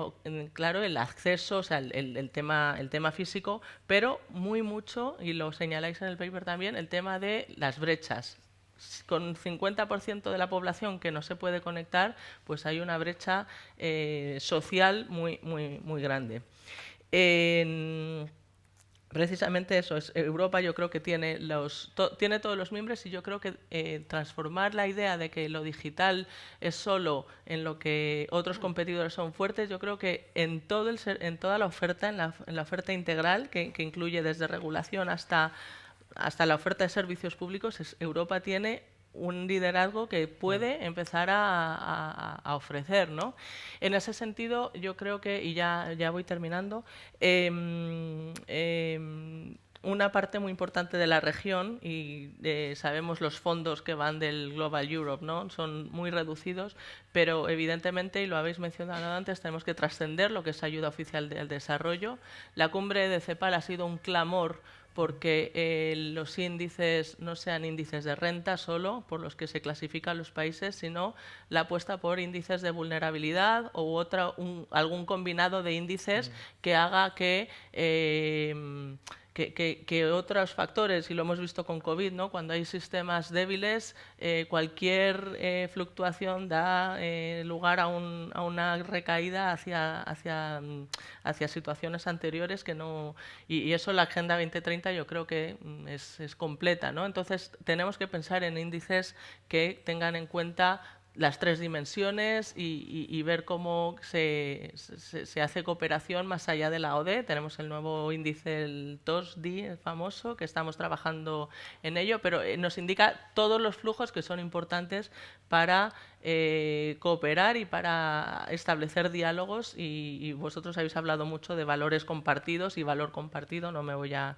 claro, el acceso, o sea, el tema físico, pero mucho, y lo señaláis en el paper también, el tema de las brechas. Con 50% de la población que no se puede conectar, pues hay una brecha social muy grande. Precisamente eso es Europa. Yo creo que tiene todos los miembros, y yo creo que transformar la idea de que lo digital es solo en lo que otros competidores son fuertes, yo creo que en toda la oferta, en la oferta integral, que incluye desde regulación hasta la oferta de servicios públicos, Europa tiene un liderazgo que puede empezar a ofrecer, ¿no? En ese sentido, yo creo que, y ya voy terminando, una parte muy importante de la región, y sabemos los fondos que van del Global Europe, ¿no?, son muy reducidos, pero evidentemente, y lo habéis mencionado antes, tenemos que trascender lo que es ayuda oficial del desarrollo. La cumbre de CEPAL ha sido un clamor porque los índices no sean índices de renta solo por los que se clasifican los países, sino la apuesta por índices de vulnerabilidad o algún combinado de índices que haga que que otros factores, y lo hemos visto con COVID, ¿no? Cuando hay sistemas débiles, cualquier fluctuación da lugar a una recaída hacia situaciones anteriores que no... Y eso la Agenda 2030 yo creo que es completa, ¿no? Entonces tenemos que pensar en índices que tengan en cuenta las tres dimensiones y ver cómo se hace cooperación más allá de la ODE. Tenemos el nuevo índice, el TOSDI, el famoso, que estamos trabajando en ello, pero nos indica todos los flujos que son importantes para cooperar y para establecer diálogos, y vosotros habéis hablado mucho de valores compartidos y valor compartido, no me voy a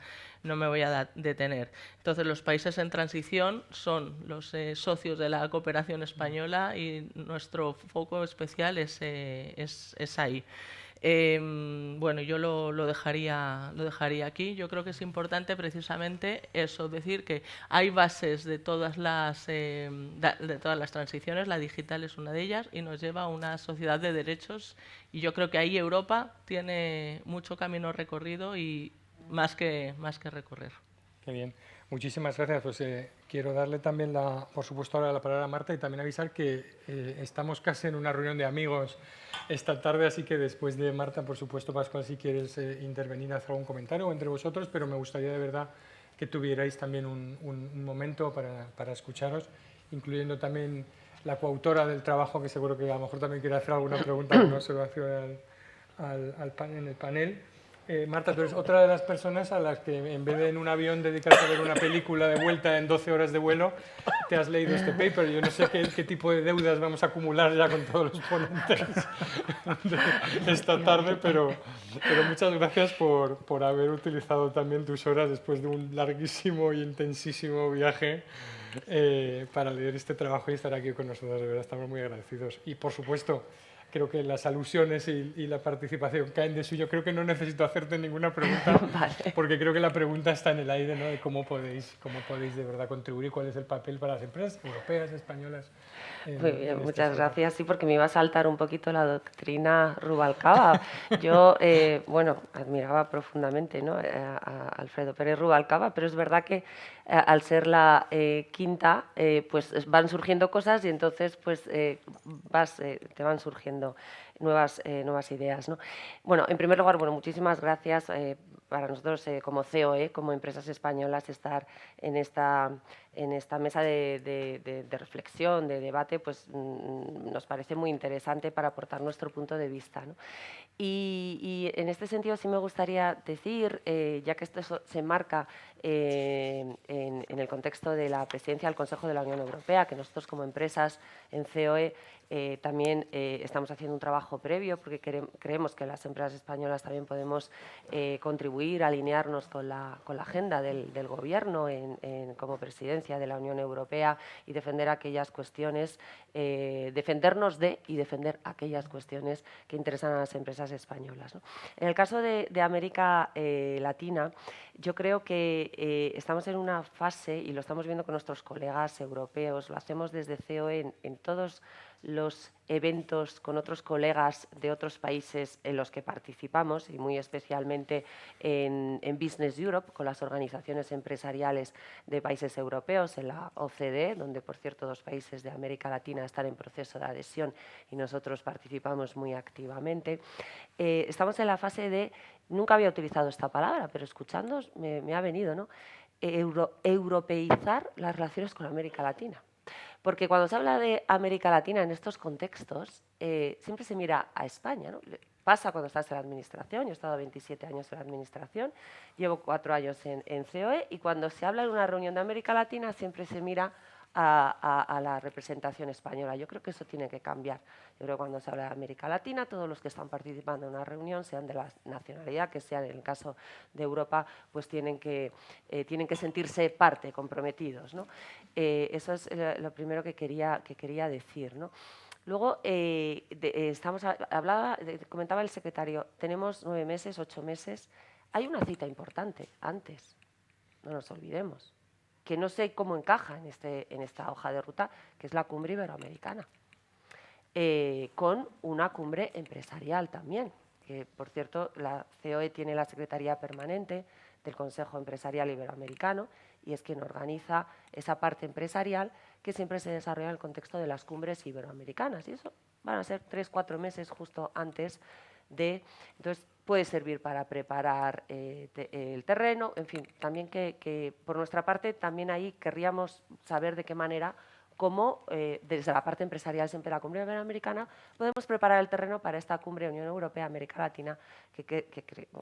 detener. Entonces, los países en transición son los socios de la cooperación española y nuestro foco especial es ahí. Bueno, yo lo dejaría aquí. Yo creo que es importante precisamente eso, decir que hay bases de todas las transiciones, la digital es una de ellas, y nos lleva a una sociedad de derechos, y yo creo que ahí Europa tiene mucho camino recorrido y más que recorrer. Qué bien. Muchísimas gracias. Pues quiero darle también, por supuesto, ahora la palabra a Marta, y también avisar que estamos casi en una reunión de amigos esta tarde, así que después de Marta, por supuesto, Pascual, si quieres intervenir, hacer algún comentario entre vosotros, pero me gustaría de verdad que tuvierais también un momento para escucharos, incluyendo también la coautora del trabajo, que seguro que a lo mejor también quiere hacer alguna pregunta, alguna observación en el panel. Marta, tú eres otra de las personas a las que, en vez de en un avión dedicarte a ver una película de vuelta en 12 horas de vuelo, te has leído este paper. Yo no sé qué tipo de deudas vamos a acumular ya con todos los ponentes de esta tarde, pero muchas gracias por haber utilizado también tus horas después de un larguísimo y intensísimo viaje para leer este trabajo y estar aquí con nosotros. De verdad, estamos muy agradecidos. Y, por supuesto, creo que las alusiones y la participación caen de suyo. Creo que no necesito hacerte ninguna pregunta, Vale. porque creo que la pregunta está en el aire, ¿no? De cómo podéis de verdad contribuir, cuál es el papel para las empresas europeas, españolas. Muy bien, muchas gracias. Sí, porque me iba a saltar un poquito la doctrina Rubalcaba. Yo, bueno, admiraba profundamente, ¿no?, a Alfredo Pérez Rubalcaba, pero es verdad que al ser la quinta, pues van surgiendo cosas, y entonces pues te van surgiendo nuevas ideas, ¿no? Bueno, en primer lugar, bueno, muchísimas gracias para nosotros como COE, como empresas españolas, estar en esta mesa de reflexión, de debate, pues nos parece muy interesante para aportar nuestro punto de vista, ¿no? Y en este sentido sí me gustaría decir, ya que esto se enmarca en el contexto de la presidencia del Consejo de la Unión Europea, que nosotros como empresas en COE también estamos haciendo un trabajo previo, porque creemos que las empresas españolas también podemos contribuir, alinearnos con la agenda del Gobierno como presidencia de la Unión Europea, y defender aquellas cuestiones, defendernos de y defender aquellas cuestiones que interesan a las empresas españolas, ¿no? En el caso de América Latina, yo creo que estamos en una fase, y lo estamos viendo con nuestros colegas europeos, lo hacemos desde COE en todos los eventos con otros colegas de otros países en los que participamos, y muy especialmente en Business Europe, con las organizaciones empresariales de países europeos, en la OCDE, donde, por cierto, 2 países de América Latina están en proceso de adhesión y nosotros participamos muy activamente. Estamos en la fase de, nunca había utilizado esta palabra, pero escuchándoos me ha venido, ¿no?, europeizar las relaciones con América Latina. Porque cuando se habla de América Latina en estos contextos, siempre se mira a España, ¿no? Pasa cuando estás en la administración. Yo he estado 27 años en la administración, llevo 4 años en COE, y cuando se habla de una reunión de América Latina siempre se mira a la representación española. Yo creo que eso tiene que cambiar. Yo creo que cuando se habla de América Latina, todos los que están participando en una reunión, sean de la nacionalidad que sean, en el caso de Europa, pues tienen que sentirse parte, comprometidos, ¿no? Eso es lo primero que quería decir, ¿no? Luego, comentaba el secretario, tenemos 9 meses, 8 meses. Hay una cita importante antes, no nos olvidemos, que no sé cómo encaja en esta hoja de ruta, que es la cumbre iberoamericana, con una cumbre empresarial también, que, por cierto, la COE tiene la Secretaría Permanente del Consejo Empresarial Iberoamericano y es quien organiza esa parte empresarial que siempre se desarrolla en el contexto de las cumbres iberoamericanas. Y eso van a ser 3-4 meses justo antes de... Entonces, puede servir para preparar el terreno, en fin, también que por nuestra parte también ahí querríamos saber de qué manera, cómo desde la parte empresarial siempre la cumbre iberoamericana podemos preparar el terreno para esta cumbre Unión Europea-América Latina que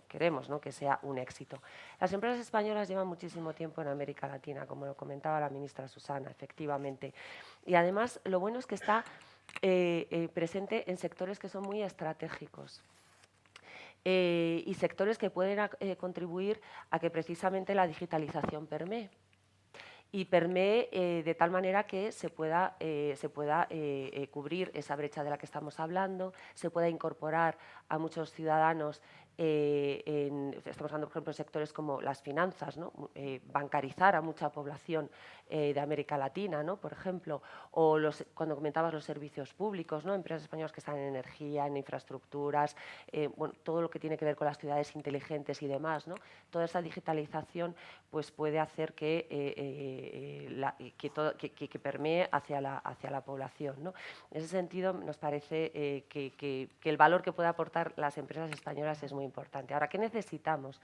queremos, ¿no?, que sea un éxito. Las empresas españolas llevan muchísimo tiempo en América Latina, como lo comentaba la ministra Susana, efectivamente. Y además lo bueno es que está presente en sectores que son muy estratégicos. Y sectores que pueden contribuir a que precisamente la digitalización permee. Y permee de tal manera que se pueda cubrir esa brecha de la que estamos hablando, se pueda incorporar a muchos ciudadanos, estamos hablando, por ejemplo, de sectores como las finanzas, ¿no? Bancarizar a mucha población de América Latina, ¿no?, por ejemplo, o cuando comentabas los servicios públicos, ¿no?, empresas españolas que están en energía, en infraestructuras, bueno, todo lo que tiene que ver con las ciudades inteligentes y demás, ¿no? Toda esa digitalización pues, puede hacer que permee hacia la población, ¿no? En ese sentido, nos parece que el valor que puede aportar las empresas españolas es muy importante. Ahora, ¿qué necesitamos?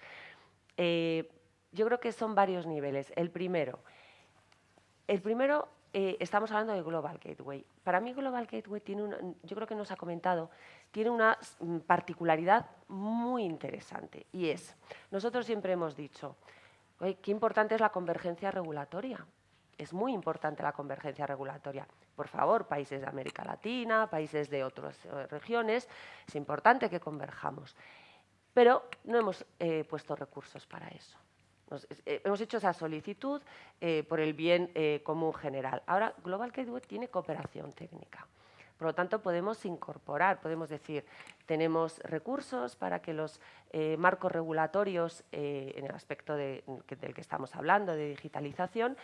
Yo creo que son varios niveles. El primero, estamos hablando de Global Gateway. Para mí Global Gateway yo creo que nos ha comentado, tiene una particularidad muy interesante y es, nosotros siempre hemos dicho, oye, qué importante es la convergencia regulatoria. Es muy importante la convergencia regulatoria. Por favor, países de América Latina, países de otras regiones, es importante que converjamos. Pero no hemos puesto recursos para eso. Hemos hecho esa solicitud por el bien común general. Ahora, Global Gateway tiene cooperación técnica. Por lo tanto, podemos incorporar, podemos decir, tenemos recursos para que los marcos regulatorios, en el aspecto del que estamos hablando, de digitalización,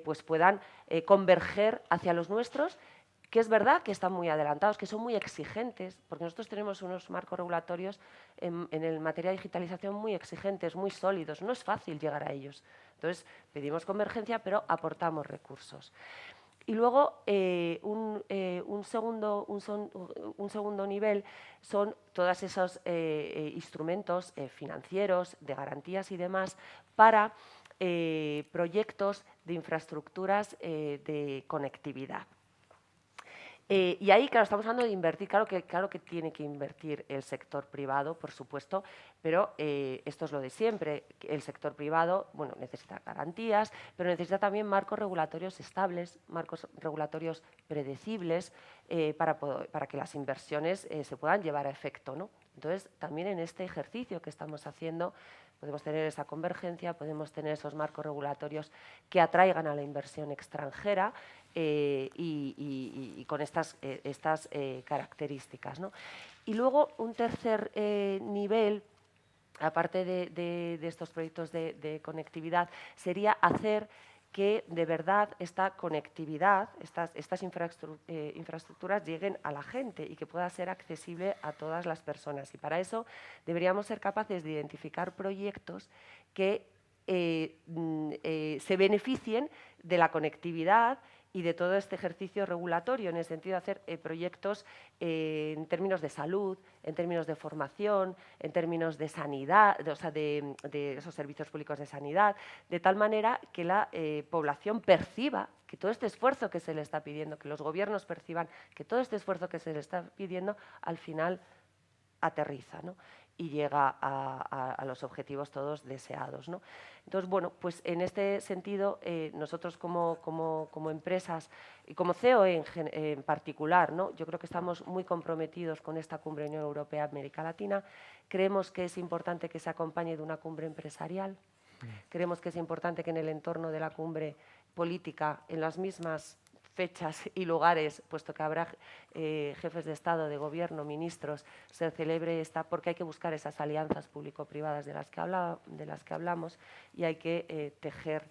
pues puedan converger hacia los nuestros, que es verdad que están muy adelantados, que son muy exigentes, porque nosotros tenemos unos marcos regulatorios en materia de digitalización muy exigentes, muy sólidos, no es fácil llegar a ellos. Entonces, pedimos convergencia, pero aportamos recursos. Y luego, un segundo nivel son todos esos instrumentos financieros, de garantías y demás, para proyectos de infraestructuras de conectividad. Y ahí, claro, estamos hablando de invertir, claro que tiene que invertir el sector privado, por supuesto, pero esto es lo de siempre. El sector privado, bueno, necesita garantías, pero necesita también marcos regulatorios estables, marcos regulatorios predecibles, para que las inversiones se puedan llevar a efecto, ¿no? Entonces, también en este ejercicio que estamos haciendo, podemos tener esa convergencia, podemos tener esos marcos regulatorios que atraigan a la inversión extranjera y con estas características, ¿no? Y luego, un tercer nivel, aparte de estos proyectos de conectividad, sería hacer que de verdad esta conectividad, estas infraestructuras lleguen a la gente y que pueda ser accesible a todas las personas. Y para eso deberíamos ser capaces de identificar proyectos que se beneficien de la conectividad y de todo este ejercicio regulatorio, en el sentido de hacer proyectos en términos de salud, en términos de formación, en términos de sanidad, o sea, de esos servicios públicos de sanidad, de tal manera que la población perciba que todo este esfuerzo que se le está pidiendo, que los gobiernos perciban que todo este esfuerzo que se le está pidiendo, al final aterriza, ¿no? Y llega a los objetivos todos deseados, ¿no? Entonces, bueno, pues en este sentido, nosotros como empresas y como CEO en particular, ¿no?, yo creo que estamos muy comprometidos con esta cumbre Unión Europea-América Latina. Creemos que es importante que se acompañe de una cumbre empresarial. Creemos que es importante que en el entorno de la cumbre política, en las mismas fechas y lugares, puesto que habrá jefes de Estado, de Gobierno, ministros, se celebre porque hay que buscar esas alianzas público-privadas de las que hablamos y hay que tejer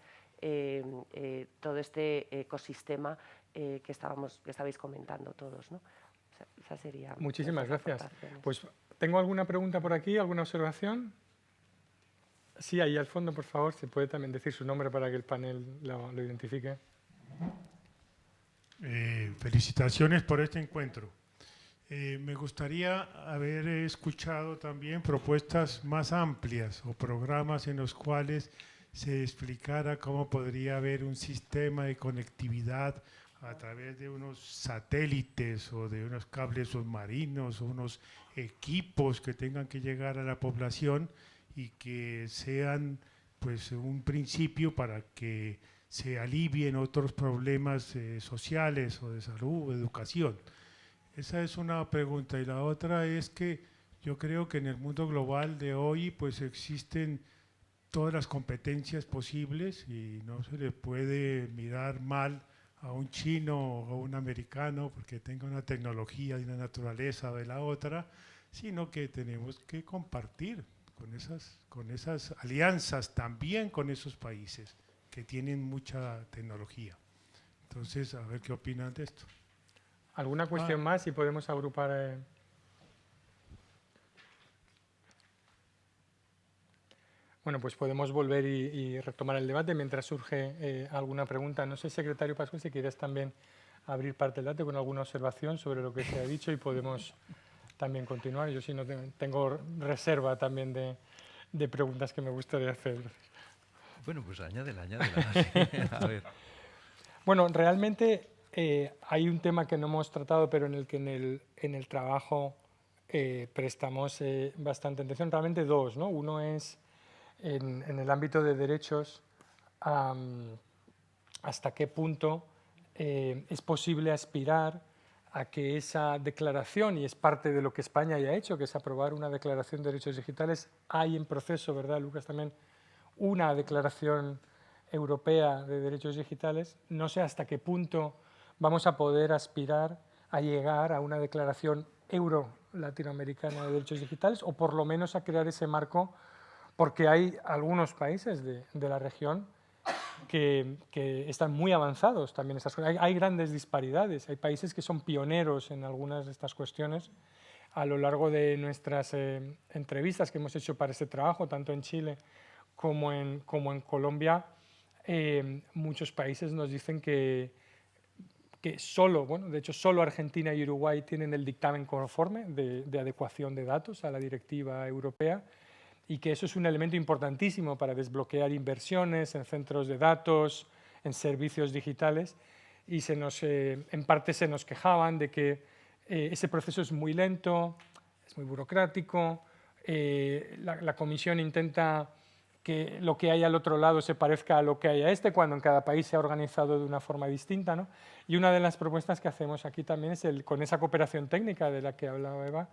todo este ecosistema que estabais comentando todos, ¿no? O sea, esa sería. Muchísimas gracias. Pues tengo alguna pregunta por aquí, alguna observación. Sí, ahí al fondo, por favor, se puede también decir su nombre para que el panel lo identifique. Felicitaciones por este encuentro. Me gustaría haber escuchado también propuestas más amplias o programas en los cuales se explicara cómo podría haber un sistema de conectividad a través de unos satélites o de unos cables submarinos o unos equipos que tengan que llegar a la población y que sean pues un principio para que se alivien otros problemas sociales o de salud o de educación. Esa es una pregunta. Y la otra es que yo creo que en el mundo global de hoy pues existen todas las competencias posibles y no se le puede mirar mal a un chino o a un americano porque tenga una tecnología de una naturaleza o de la otra, sino que tenemos que compartir con esas alianzas también con esos países que tienen mucha tecnología. Entonces, a ver qué opinan de esto. ¿Alguna cuestión más? Y podemos agrupar... Bueno, pues podemos volver y retomar el debate mientras surge alguna pregunta. No sé, secretario Pascual, si quieres también abrir parte del debate con alguna observación sobre lo que se ha dicho y podemos también continuar. Yo sí no tengo reserva también de preguntas que me gustaría hacer. Bueno, pues añádela. A ver. Bueno, realmente hay un tema que no hemos tratado, pero en el que en el trabajo prestamos bastante atención. Realmente dos, ¿no? Uno es en el ámbito de derechos, hasta qué punto es posible aspirar a que esa declaración, y es parte de lo que España ya ha hecho, que es aprobar una declaración de derechos digitales. Hay en proceso, ¿verdad, Lucas? También una declaración europea de derechos digitales. No sé hasta qué punto vamos a poder aspirar a llegar a una declaración euro-latinoamericana de derechos digitales, o por lo menos a crear ese marco, porque hay algunos países de la región que están muy avanzados también en estas cosas. Hay grandes disparidades. Hay países que son pioneros en algunas de estas cuestiones. A lo largo de nuestras entrevistas que hemos hecho para este trabajo, tanto en Chile como en Colombia, muchos países nos dicen que solo, bueno, de hecho solo Argentina y Uruguay tienen el dictamen conforme de adecuación de datos a la directiva europea, y que eso es un elemento importantísimo para desbloquear inversiones en centros de datos, en servicios digitales, y en parte se nos quejaban de que ese proceso es muy lento, es muy burocrático, la Comisión intenta que lo que hay al otro lado se parezca a lo que hay a este, cuando en cada país se ha organizado de una forma distinta, ¿no? Y una de las propuestas que hacemos aquí también es, con esa cooperación técnica de la que hablaba Eva,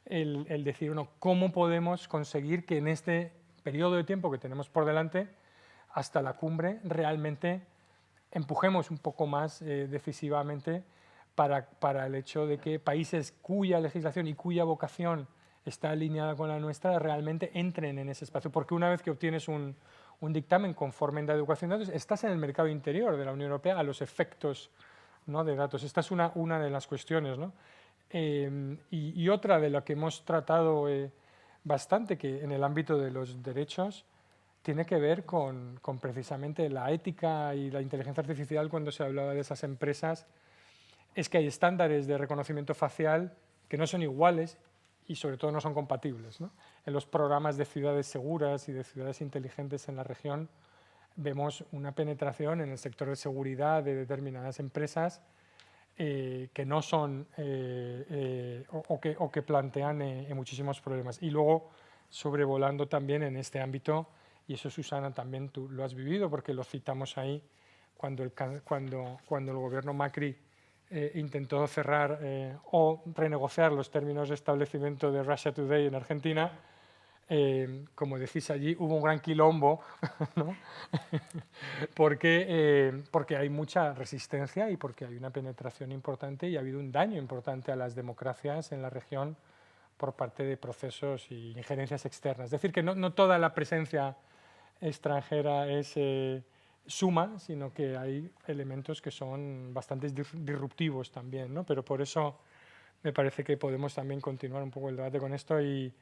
el decir, bueno, ¿cómo podemos conseguir que en este periodo de tiempo que tenemos por delante, hasta la cumbre, realmente empujemos un poco más decisivamente para el hecho de que países cuya legislación y cuya vocación está alineada con la nuestra realmente entren en ese espacio? Porque una vez que obtienes un dictamen conforme de adecuación de datos, estás en el mercado interior de la Unión Europea a los efectos, ¿no?, de datos. Esta es una de las cuestiones, ¿no? Y otra de la que hemos tratado bastante, que en el ámbito de los derechos, tiene que ver con precisamente la ética y la inteligencia artificial. Cuando se hablaba de esas empresas, es que hay estándares de reconocimiento facial que no son iguales y sobre todo no son compatibles, ¿no? En los programas de ciudades seguras y de ciudades inteligentes en la región vemos una penetración en el sector de seguridad de determinadas empresas que no son o que plantean muchísimos problemas. Y luego, sobrevolando también en este ámbito, y eso, Susana, también tú lo has vivido porque lo citamos ahí, cuando el gobierno Macri intentó cerrar o renegociar los términos de establecimiento de Russia Today en Argentina, como decís allí, hubo un gran quilombo, ¿no? porque hay mucha resistencia y porque hay una penetración importante y ha habido un daño importante a las democracias en la región por parte de procesos y injerencias externas. Es decir, que no toda la presencia extranjera es suma, sino que hay elementos que son bastante disruptivos también, ¿no? Pero por eso me parece que podemos también continuar un poco el debate con esto y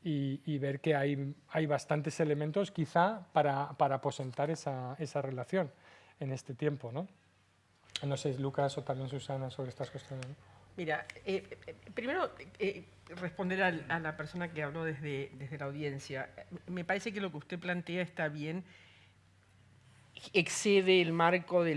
y ver que hay bastantes elementos quizá para aposentar esa relación en este tiempo, ¿no? No sé, Lucas o también Susana, sobre estas cuestiones, ¿no? Mira, primero responder a la persona que habló desde la audiencia. Me parece que lo que usted plantea está bien, excede el marco de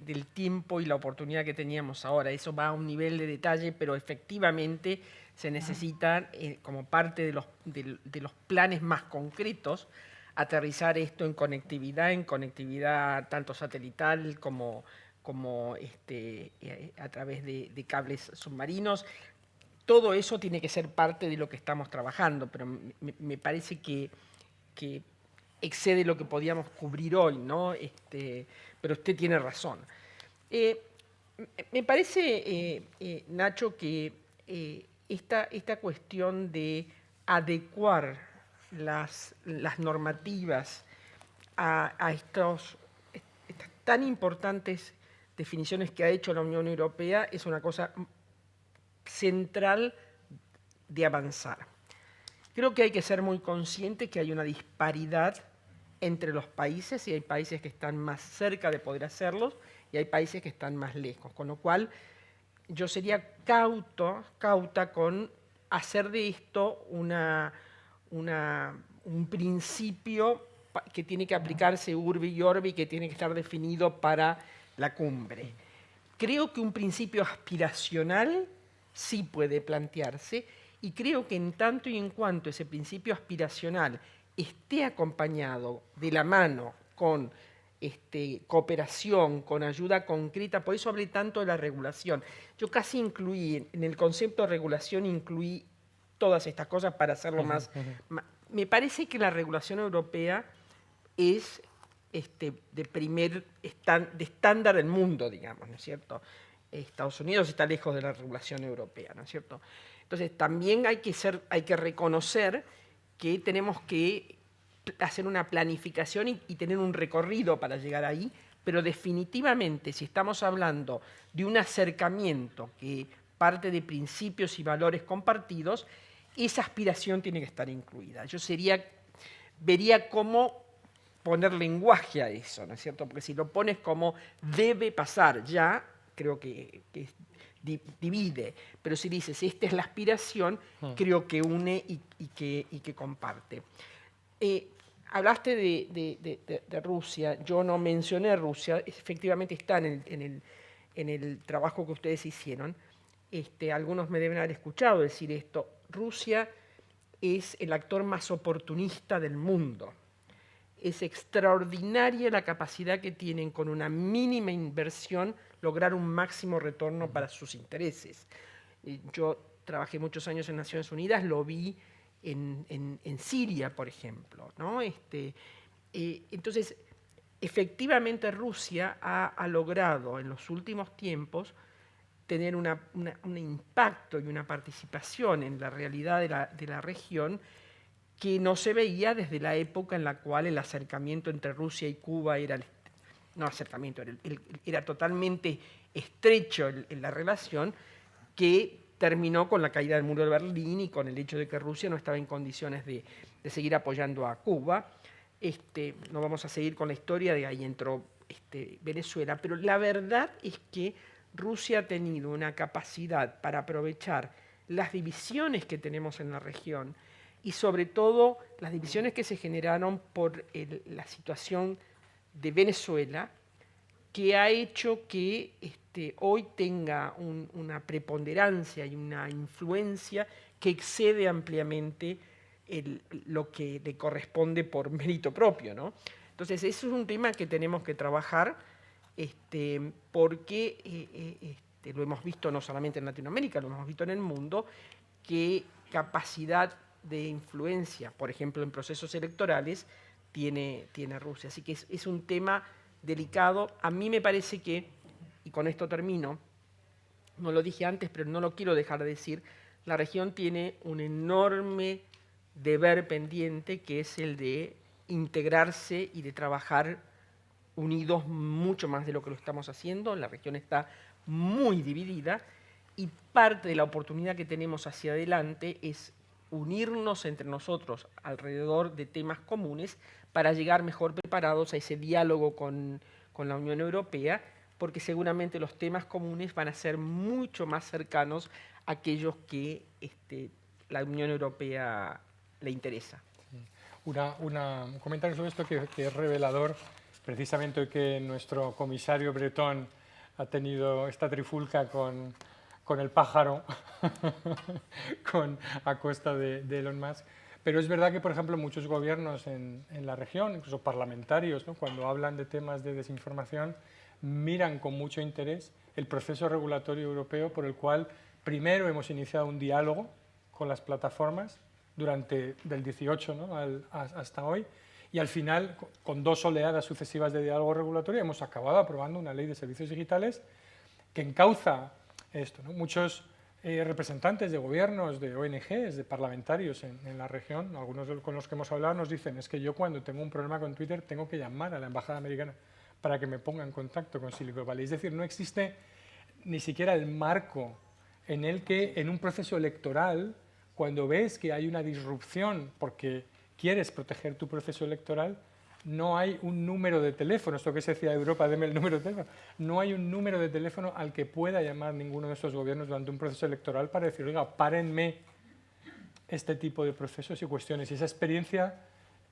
del tiempo y la oportunidad que teníamos ahora. Eso va a un nivel de detalle, pero efectivamente se necesita, como parte de los planes más concretos, aterrizar esto en conectividad tanto satelital como a través de cables submarinos. Todo eso tiene que ser parte de lo que estamos trabajando, pero me parece que excede lo que podíamos cubrir hoy, ¿no? Pero usted tiene razón. Me parece, Nacho, que esta cuestión de adecuar las normativas a estas tan importantes definiciones que ha hecho la Unión Europea es una cosa central de avanzar. Creo que hay que ser muy consciente que hay una disparidad entre los países y hay países que están más cerca de poder hacerlos y hay países que están más lejos, con lo cual yo sería cauta con hacer de esto un principio que tiene que aplicarse urbi y orbi, que tiene que estar definido para la cumbre. Creo que un principio aspiracional sí puede plantearse y creo que en tanto y en cuanto ese principio aspiracional esté acompañado de la mano con cooperación, con ayuda concreta, por eso hablé tanto de la regulación. Yo casi incluí, en el concepto de regulación, incluí todas estas cosas para hacerlo más. Me parece que la regulación europea es de estándar del mundo, digamos, ¿no es cierto? Estados Unidos está lejos de la regulación europea, ¿no es cierto? Entonces, también hay que reconocer que tenemos que hacer una planificación y tener un recorrido para llegar ahí, pero definitivamente, si estamos hablando de un acercamiento que parte de principios y valores compartidos, esa aspiración tiene que estar incluida. Yo vería cómo poner lenguaje a eso, ¿no es cierto? Porque si lo pones como debe pasar ya, creo que divide, pero si dices esta es la aspiración, creo que une y que comparte. Hablaste de Rusia, yo no mencioné Rusia, efectivamente está en el trabajo que ustedes hicieron. Algunos me deben haber escuchado decir esto. Rusia es el actor más oportunista del mundo. Es extraordinaria la capacidad que tienen con una mínima inversión lograr un máximo retorno para sus intereses. Yo trabajé muchos años en Naciones Unidas, lo vi en Siria, por ejemplo, ¿no? Entonces, efectivamente Rusia ha logrado en los últimos tiempos tener un impacto y una participación en la realidad de la región que no se veía desde la época en la cual el acercamiento entre Rusia y Cuba era totalmente estrecho en la relación, que terminó con la caída del muro de Berlín y con el hecho de que Rusia no estaba en condiciones de seguir apoyando a Cuba. No vamos a seguir con la historia, de ahí entró Venezuela, pero la verdad es que Rusia ha tenido una capacidad para aprovechar las divisiones que tenemos en la región y sobre todo las divisiones que se generaron por la situación de Venezuela, que ha hecho que hoy tenga una preponderancia y una influencia que excede ampliamente lo que le corresponde por mérito propio, ¿no? Entonces, eso es un tema que tenemos que trabajar, porque lo hemos visto no solamente en Latinoamérica, lo hemos visto en el mundo, que capacidad de influencia, por ejemplo, en procesos electorales, tiene Rusia. Así que es un tema delicado. A mí me parece que, y con esto termino, no lo dije antes, pero no lo quiero dejar de decir, la región tiene un enorme deber pendiente, que es el de integrarse y de trabajar unidos mucho más de lo que lo estamos haciendo. La región está muy dividida y parte de la oportunidad que tenemos hacia adelante es unirnos entre nosotros alrededor de temas comunes para llegar mejor preparados a ese diálogo con la Unión Europea, porque seguramente los temas comunes van a ser mucho más cercanos a aquellos que la Unión Europea le interesa. Un comentario sobre esto que es revelador, precisamente hoy que nuestro comisario Bretón ha tenido esta trifulca con el pájaro a costa de Elon Musk. Pero es verdad que, por ejemplo, muchos gobiernos en la región, incluso parlamentarios, ¿no?, cuando hablan de temas de desinformación, miran con mucho interés el proceso regulatorio europeo por el cual primero hemos iniciado un diálogo con las plataformas del 18, ¿no?, hasta hoy, y al final, con 2 oleadas sucesivas de diálogo regulatorio, hemos acabado aprobando una ley de servicios digitales que encauza esto, ¿no? Muchos representantes de gobiernos, de ONGs, de parlamentarios en la región, algunos con los que hemos hablado nos dicen, es que yo cuando tengo un problema con Twitter tengo que llamar a la embajada americana para que me ponga en contacto con Silicon Valley. Es decir, no existe ni siquiera el marco en el que en un proceso electoral, cuando ves que hay una disrupción porque quieres proteger tu proceso electoral, no hay un número de teléfono, esto que se decía de Europa, deme el número de teléfono, no hay un número de teléfono al que pueda llamar ninguno de estos gobiernos durante un proceso electoral para decir, oiga, párenme este tipo de procesos y cuestiones. Y esa experiencia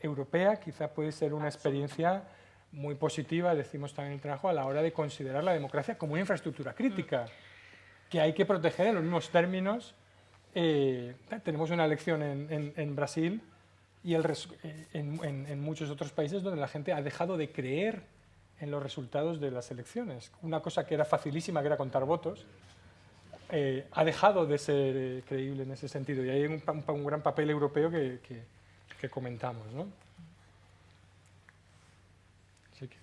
europea quizá puede ser una experiencia muy positiva, decimos también en el trabajo, a la hora de considerar la democracia como una infraestructura crítica, que hay que proteger en los mismos términos. Tenemos una elección en Brasil y en muchos otros países donde la gente ha dejado de creer en los resultados de las elecciones. Una cosa que era facilísima, que era contar votos, ha dejado de ser creíble en ese sentido. Y hay un gran papel europeo que comentamos, ¿no? Así que...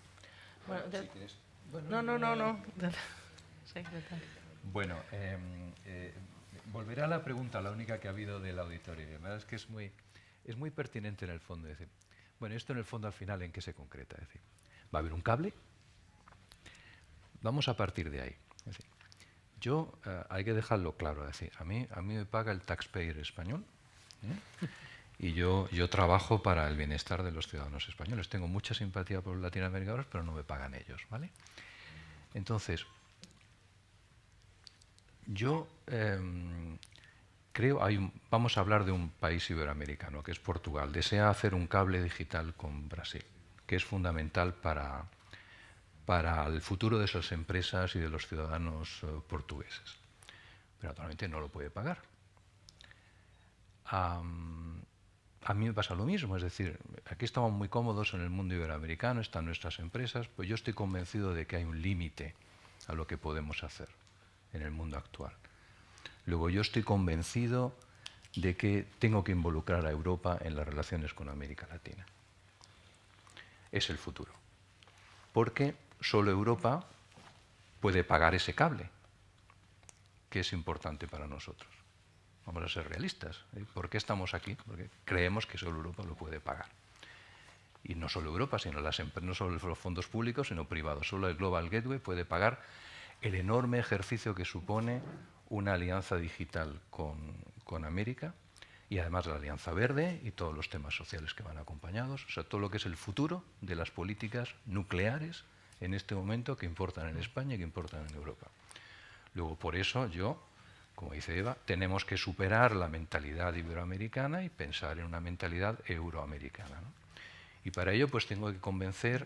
Bueno, no. Sí, bueno, volveré a la pregunta, la única que ha habido del auditorio. La verdad es que es muy pertinente en el fondo. Es decir, bueno, esto en el fondo al final, ¿en qué se concreta? Es decir, ¿va a haber un cable? Vamos a partir de ahí. Es decir, hay que dejarlo claro. Es decir, a mí me paga el taxpayer español, ¿eh? Y yo trabajo para el bienestar de los ciudadanos españoles. Tengo mucha simpatía por los latinoamericanos, pero no me pagan ellos, ¿vale? Entonces, yo creo, vamos a hablar de un país iberoamericano, que es Portugal. Desea hacer un cable digital con Brasil, que es fundamental para el futuro de esas empresas y de los ciudadanos portugueses. Pero naturalmente no lo puede pagar. A mí me pasa lo mismo, es decir, aquí estamos muy cómodos en el mundo iberoamericano, están nuestras empresas, pues yo estoy convencido de que hay un límite a lo que podemos hacer en el mundo actual. Luego yo estoy convencido de que tengo que involucrar a Europa en las relaciones con América Latina. Es el futuro. Porque solo Europa puede pagar ese cable, que es importante para nosotros. Vamos a ser realistas. ¿Por qué estamos aquí? Porque creemos que solo Europa lo puede pagar. Y no solo Europa, sino no solo los fondos públicos, sino privados. Solo el Global Gateway puede pagar el enorme ejercicio que supone una alianza digital con América y además la Alianza Verde y todos los temas sociales que van acompañados. O sea, todo lo que es el futuro de las políticas nucleares en este momento que importan en España y que importan en Europa. Luego, por eso como dice Eva, tenemos que superar la mentalidad iberoamericana y pensar en una mentalidad euroamericana, ¿no? Y para ello pues tengo que convencer,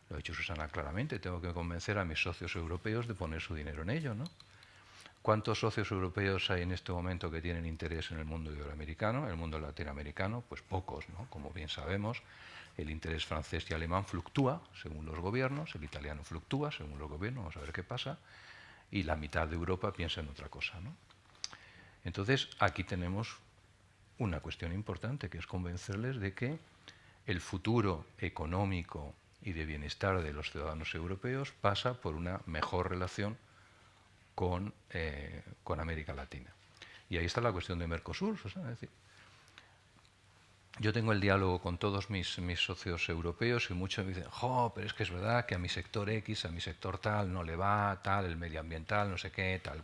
lo ha dicho Susana claramente, tengo que convencer a mis socios europeos de poner su dinero en ello, ¿no? ¿Cuántos socios europeos hay en este momento que tienen interés en el mundo iberoamericano? En el mundo latinoamericano, pues pocos, ¿no? Como bien sabemos, el interés francés y alemán fluctúa según los gobiernos, el italiano fluctúa según los gobiernos, vamos a ver qué pasa, y la mitad de Europa piensa en otra cosa, ¿no? Entonces, aquí tenemos una cuestión importante, que es convencerles de que el futuro económico y de bienestar de los ciudadanos europeos pasa por una mejor relación con América Latina. Y ahí está la cuestión de Mercosur. Es decir, yo tengo el diálogo con todos mis socios europeos y muchos me dicen, pero es que es verdad que a mi sector X, a mi sector tal, no le va, tal, el medioambiental, no sé qué, tal.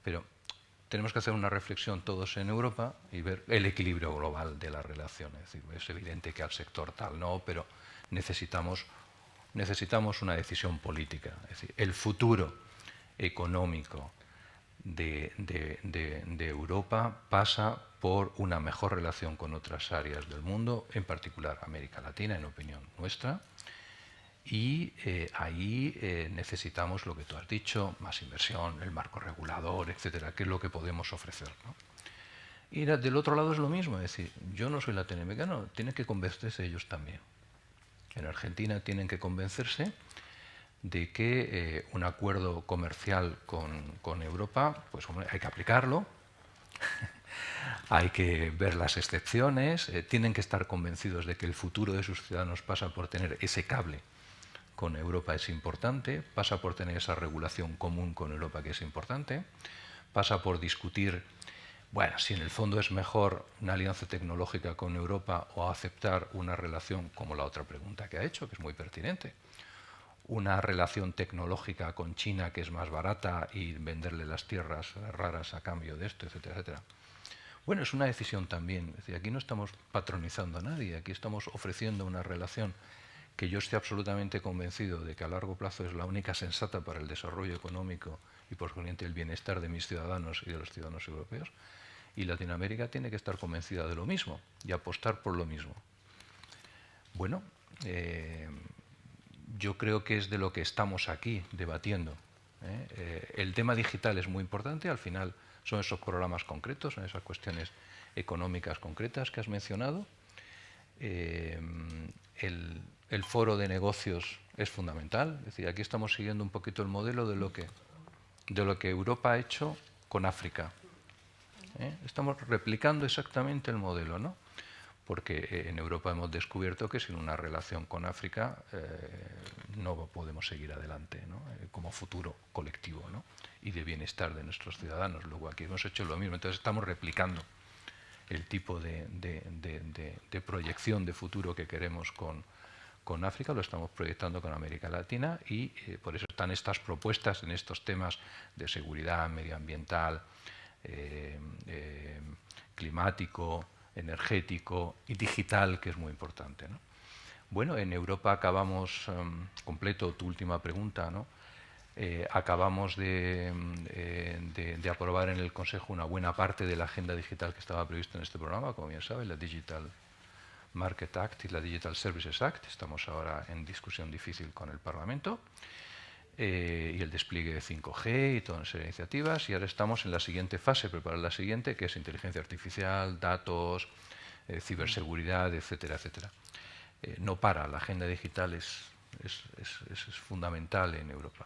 Pero tenemos que hacer una reflexión todos en Europa y ver el equilibrio global de la relación. Es decir, es evidente que al sector tal no, pero necesitamos una decisión política. Es decir, el futuro económico de Europa pasa por una mejor relación con otras áreas del mundo, en particular América Latina, en opinión nuestra, y ahí necesitamos lo que tú has dicho, más inversión, el marco regulador, etcétera, que es lo que podemos ofrecer, ¿no? Y del otro lado es lo mismo, es decir, yo no soy latinoamericano, tienen que convencerse ellos también. En Argentina tienen que convencerse de que un acuerdo comercial con Europa, pues hombre, hay que aplicarlo, hay que ver las excepciones, tienen que estar convencidos de que el futuro de sus ciudadanos pasa por tener ese cable con Europa, es importante, pasa por tener esa regulación común con Europa, que es importante, pasa por discutir, bueno, si en el fondo es mejor una alianza tecnológica con Europa o aceptar una relación, como la otra pregunta que ha hecho, que es muy pertinente, una relación tecnológica con China que es más barata y venderle las tierras raras a cambio de esto, etcétera, etcétera. Bueno, es una decisión también. Es decir, aquí no estamos patronizando a nadie, aquí estamos ofreciendo una relación que yo estoy absolutamente convencido de que a largo plazo es la única sensata para el desarrollo económico y por consiguiente el bienestar de mis ciudadanos y de los ciudadanos europeos. Y Latinoamérica tiene que estar convencida de lo mismo y apostar por lo mismo. Bueno, yo creo que es de lo que estamos aquí debatiendo. El tema digital es muy importante, al final son esos programas concretos, son esas cuestiones económicas concretas que has mencionado. El foro de negocios es fundamental, es decir, aquí estamos siguiendo un poquito el modelo de lo que Europa ha hecho con África. Estamos replicando exactamente el modelo, ¿no? Porque en Europa hemos descubierto que sin una relación con África no podemos seguir adelante, ¿no? Como futuro colectivo, ¿no? Y de bienestar de nuestros ciudadanos. Luego aquí hemos hecho lo mismo, entonces estamos replicando el tipo de proyección de futuro que queremos con África, lo estamos proyectando con América Latina y por eso están estas propuestas en estos temas de seguridad medioambiental, climático, energético y digital, que es muy importante, ¿no? Bueno, en Europa acabamos, completo tu última pregunta, ¿no? Acabamos de aprobar en el Consejo una buena parte de la agenda digital que estaba prevista en este programa, como bien saben, la Digital Market Act y la Digital Services Act. Estamos ahora en discusión difícil con el Parlamento. Y el despliegue de 5G y toda una serie de iniciativas, y ahora estamos en la siguiente fase, preparar la siguiente, que es inteligencia artificial, datos, ciberseguridad, etcétera, etcétera. No para, la agenda digital es fundamental en Europa.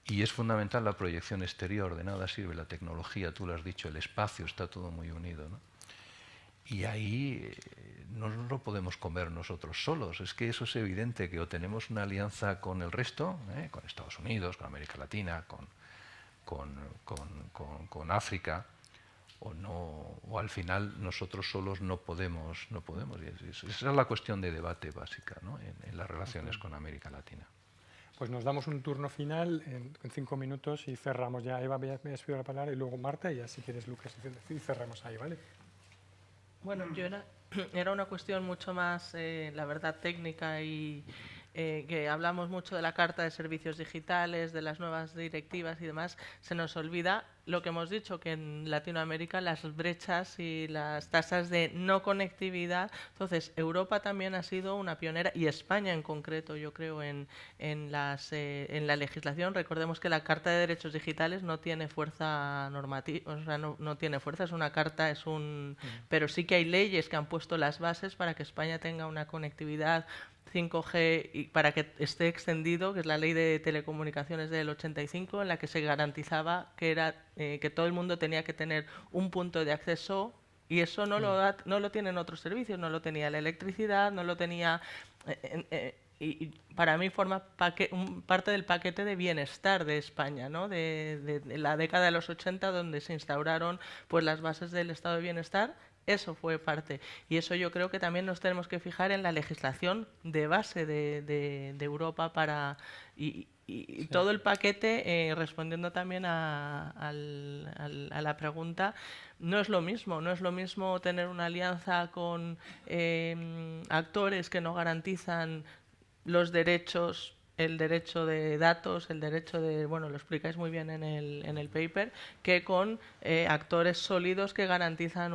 Y es fundamental la proyección exterior, de nada sirve la tecnología, tú lo has dicho, el espacio, está todo muy unido, ¿no? Y ahí no nos lo podemos comer nosotros solos. Es que eso es evidente, que o tenemos una alianza con el resto, con Estados Unidos, con América Latina, con África, o no, o al final nosotros solos no podemos. Esa es la cuestión de debate básica, ¿no? en las relaciones con América Latina. Pues nos damos un turno final en 5 minutos y cerramos ya. Eva, me has pedido la palabra y luego Marta, y ya si quieres Lucas, y cerramos ahí, ¿vale? Bueno, era una cuestión mucho más, la verdad, técnica y que hablamos mucho de la Carta de Servicios Digitales, de las nuevas directivas y demás. Se nos olvida lo que hemos dicho, que en Latinoamérica las brechas y las tasas de no conectividad. Entonces, Europa también ha sido una pionera, y España en concreto, yo creo, en la legislación. Recordemos que la Carta de Derechos Digitales no tiene fuerza normativa, o sea, no tiene fuerza, es una carta, pero sí que hay leyes que han puesto las bases para que España tenga una conectividad 5G y para que esté extendido, que es la Ley de Telecomunicaciones del 85, en la que se garantizaba que todo el mundo tenía que tener un punto de acceso, y eso no lo tienen otros servicios, no lo tenía la electricidad, no lo tenía... y para mí forma parte del paquete de bienestar de España, ¿no? de la década de los 80, donde se instauraron pues las bases del estado de bienestar. Eso fue parte. Y eso yo creo que también nos tenemos que fijar en la legislación de base de Europa y todo el paquete, respondiendo también a la pregunta, no es lo mismo. No es lo mismo tener una alianza con actores que no garantizan los derechos, el derecho de datos, el derecho de, bueno, lo explicáis muy bien en el paper, que con actores sólidos que garantizan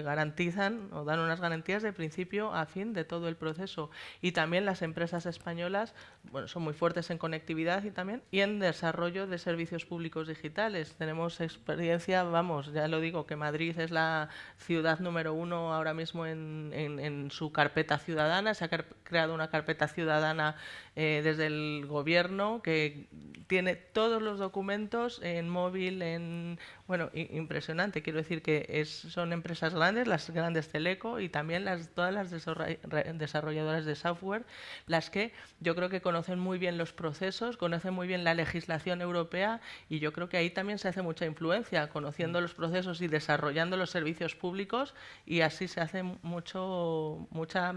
garantizan o dan unas garantías de principio a fin de todo el proceso. Y también las empresas españolas, bueno, son muy fuertes en conectividad y en desarrollo de servicios públicos digitales. Tenemos experiencia, vamos, ya lo digo, que Madrid es la ciudad número 1 ahora mismo en su carpeta ciudadana. Se ha creado una carpeta ciudadana desde el gobierno que tiene todos los documentos en móvil, bueno, impresionante. Quiero decir que son empresas grandes, las grandes Teleco, y también todas las desarrolladoras de software, las que yo creo que conocen muy bien los procesos, conocen muy bien la legislación europea, y yo creo que ahí también se hace mucha influencia, conociendo los procesos y desarrollando los servicios públicos, y así se hace mucha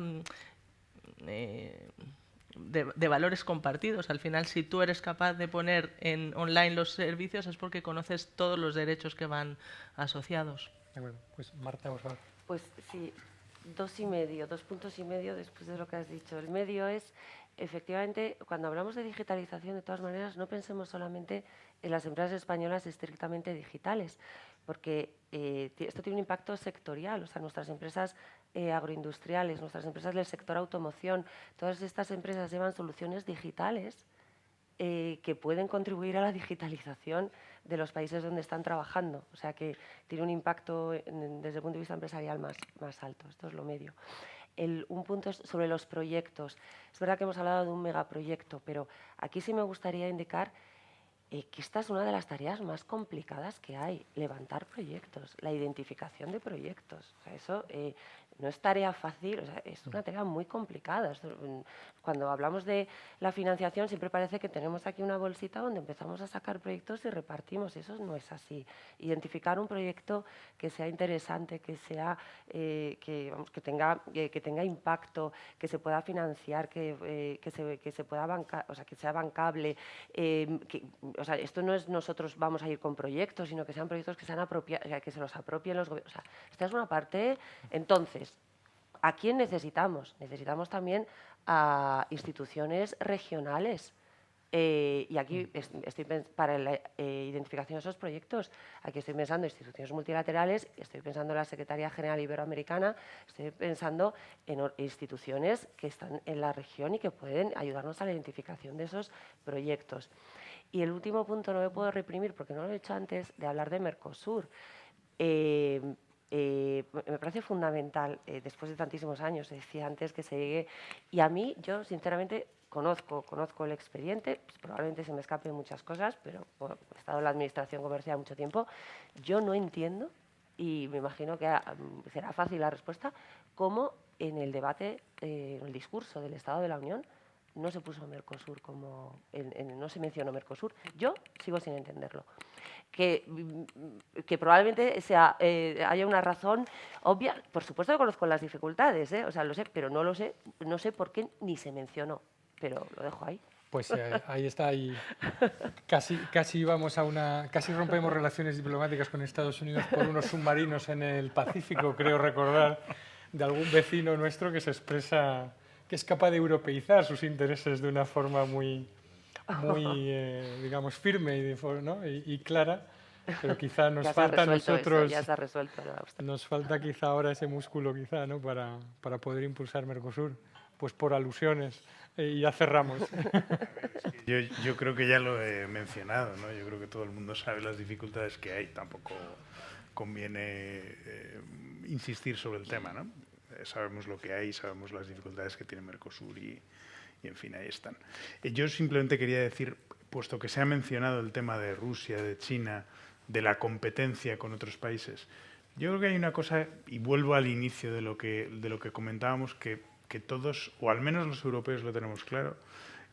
de valores compartidos. Al final, si tú eres capaz de poner en online los servicios, es porque conoces todos los derechos que van asociados. De acuerdo. Pues Marta, por favor. Pues sí, 2 puntos y medio después de lo que has dicho. El medio es, efectivamente, cuando hablamos de digitalización, de todas maneras, no pensemos solamente en las empresas españolas estrictamente digitales, porque esto tiene un impacto sectorial. O sea, nuestras empresas agroindustriales, nuestras empresas del sector automoción, todas estas empresas llevan soluciones digitales que pueden contribuir a la digitalización de los países donde están trabajando. O sea que tiene un impacto desde el punto de vista empresarial más alto. Esto es lo medio. Un punto es sobre los proyectos. Es verdad que hemos hablado de un megaproyecto, pero aquí sí me gustaría indicar que esta es una de las tareas más complicadas que hay, levantar proyectos, la identificación de proyectos. O sea, eso no es tarea fácil, o sea, es una tarea muy complicada. Cuando hablamos de la financiación siempre parece que tenemos aquí una bolsita donde empezamos a sacar proyectos y repartimos. Eso no es así. Identificar un proyecto que sea interesante, que tenga impacto, que se pueda financiar, que se pueda bancar, o sea, que sea bancable. O sea, esto no es nosotros vamos a ir con proyectos, sino que sean proyectos que que se los apropien los gobiernos. O sea, esta es una parte. Entonces, ¿a quién necesitamos? Necesitamos también a instituciones regionales. Y aquí estoy para la identificación de esos proyectos. Aquí estoy pensando en instituciones multilaterales, estoy pensando en la Secretaría General Iberoamericana, estoy pensando en instituciones que están en la región y que pueden ayudarnos a la identificación de esos proyectos. Y el último punto, no me puedo reprimir porque no lo he hecho antes, de hablar de Mercosur. Me parece fundamental, después de tantísimos años, decía antes, que se llegue. Y a mí, yo sinceramente conozco el expediente, pues probablemente se me escapen muchas cosas, pero bueno, he estado en la administración comercial mucho tiempo. Yo no entiendo, y me imagino que será fácil la respuesta, cómo en el debate, en el discurso del Estado de la Unión, no se puso Mercosur no se mencionó Mercosur. Yo sigo sin entenderlo. Que probablemente haya una razón obvia. Por supuesto que conozco las dificultades, o sea, lo sé, pero no sé por qué ni se mencionó. Pero lo dejo ahí. Pues ahí está, y casi rompemos relaciones diplomáticas con Estados Unidos por unos submarinos en el Pacífico, creo recordar, de algún vecino nuestro que se expresa, que es capaz de europeizar sus intereses de una forma muy digamos, firme y clara, pero quizá nos falta a nosotros, ya se ha resuelto, nos falta quizá ahora ese músculo quizá, ¿no? para poder impulsar Mercosur, pues por alusiones, y ya cerramos. Yo creo que ya lo he mencionado, ¿no? Yo creo que todo el mundo sabe las dificultades que hay, tampoco conviene insistir sobre el tema, ¿no? Sabemos lo que hay, sabemos las dificultades que tiene Mercosur y en fin, ahí están. Yo simplemente quería decir, puesto que se ha mencionado el tema de Rusia, de China, de la competencia con otros países, yo creo que hay una cosa, y vuelvo al inicio de lo que comentábamos, que todos, o al menos los europeos lo tenemos claro,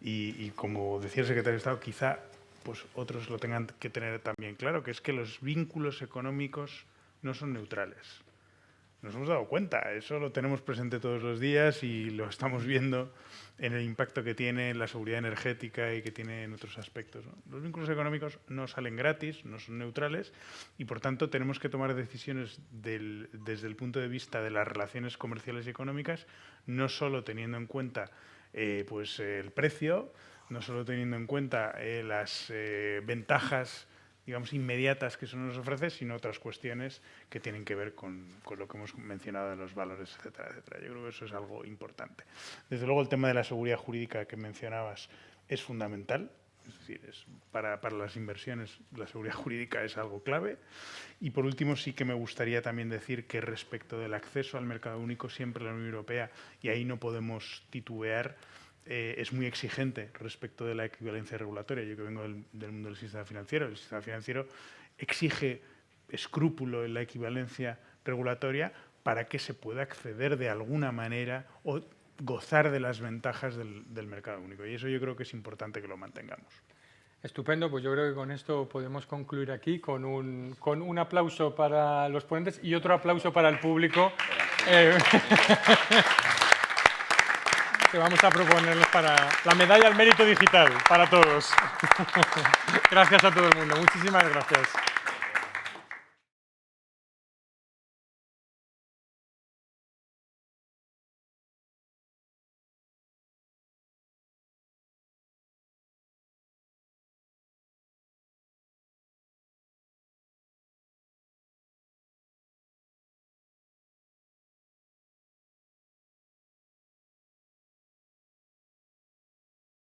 y como decía el secretario de Estado, quizá pues otros lo tengan que tener también claro, que es que los vínculos económicos no son neutrales. nos hemos dado cuenta. Eso lo tenemos presente todos los días y lo estamos viendo en el impacto que tiene en la seguridad energética y que tiene en otros aspectos, ¿no? Los vínculos económicos no salen gratis, no son neutrales y, por tanto, tenemos que tomar decisiones desde el punto de vista de las relaciones comerciales y económicas, no solo teniendo en cuenta pues, el precio, no solo teniendo en cuenta las ventajas, digamos, inmediatas que eso nos ofrece, sino otras cuestiones que tienen que ver con lo que hemos mencionado de los valores, etcétera, etcétera. Yo creo que eso es algo importante. Desde luego, el tema de la seguridad jurídica que mencionabas es fundamental. Es decir, para las inversiones la seguridad jurídica es algo clave. Y por último, sí que me gustaría también decir que respecto del acceso al mercado único, siempre la Unión Europea, y ahí no podemos titubear, es muy exigente respecto de la equivalencia regulatoria. Yo que vengo del mundo del sistema financiero, el sistema financiero exige escrúpulo en la equivalencia regulatoria para que se pueda acceder de alguna manera o gozar de las ventajas del mercado único. Y eso yo creo que es importante que lo mantengamos. Estupendo, pues yo creo que con esto podemos concluir aquí con un aplauso para los ponentes y otro aplauso para el público. Que vamos a proponerles para la medalla al mérito digital para todos. Gracias a todo el mundo. Muchísimas gracias.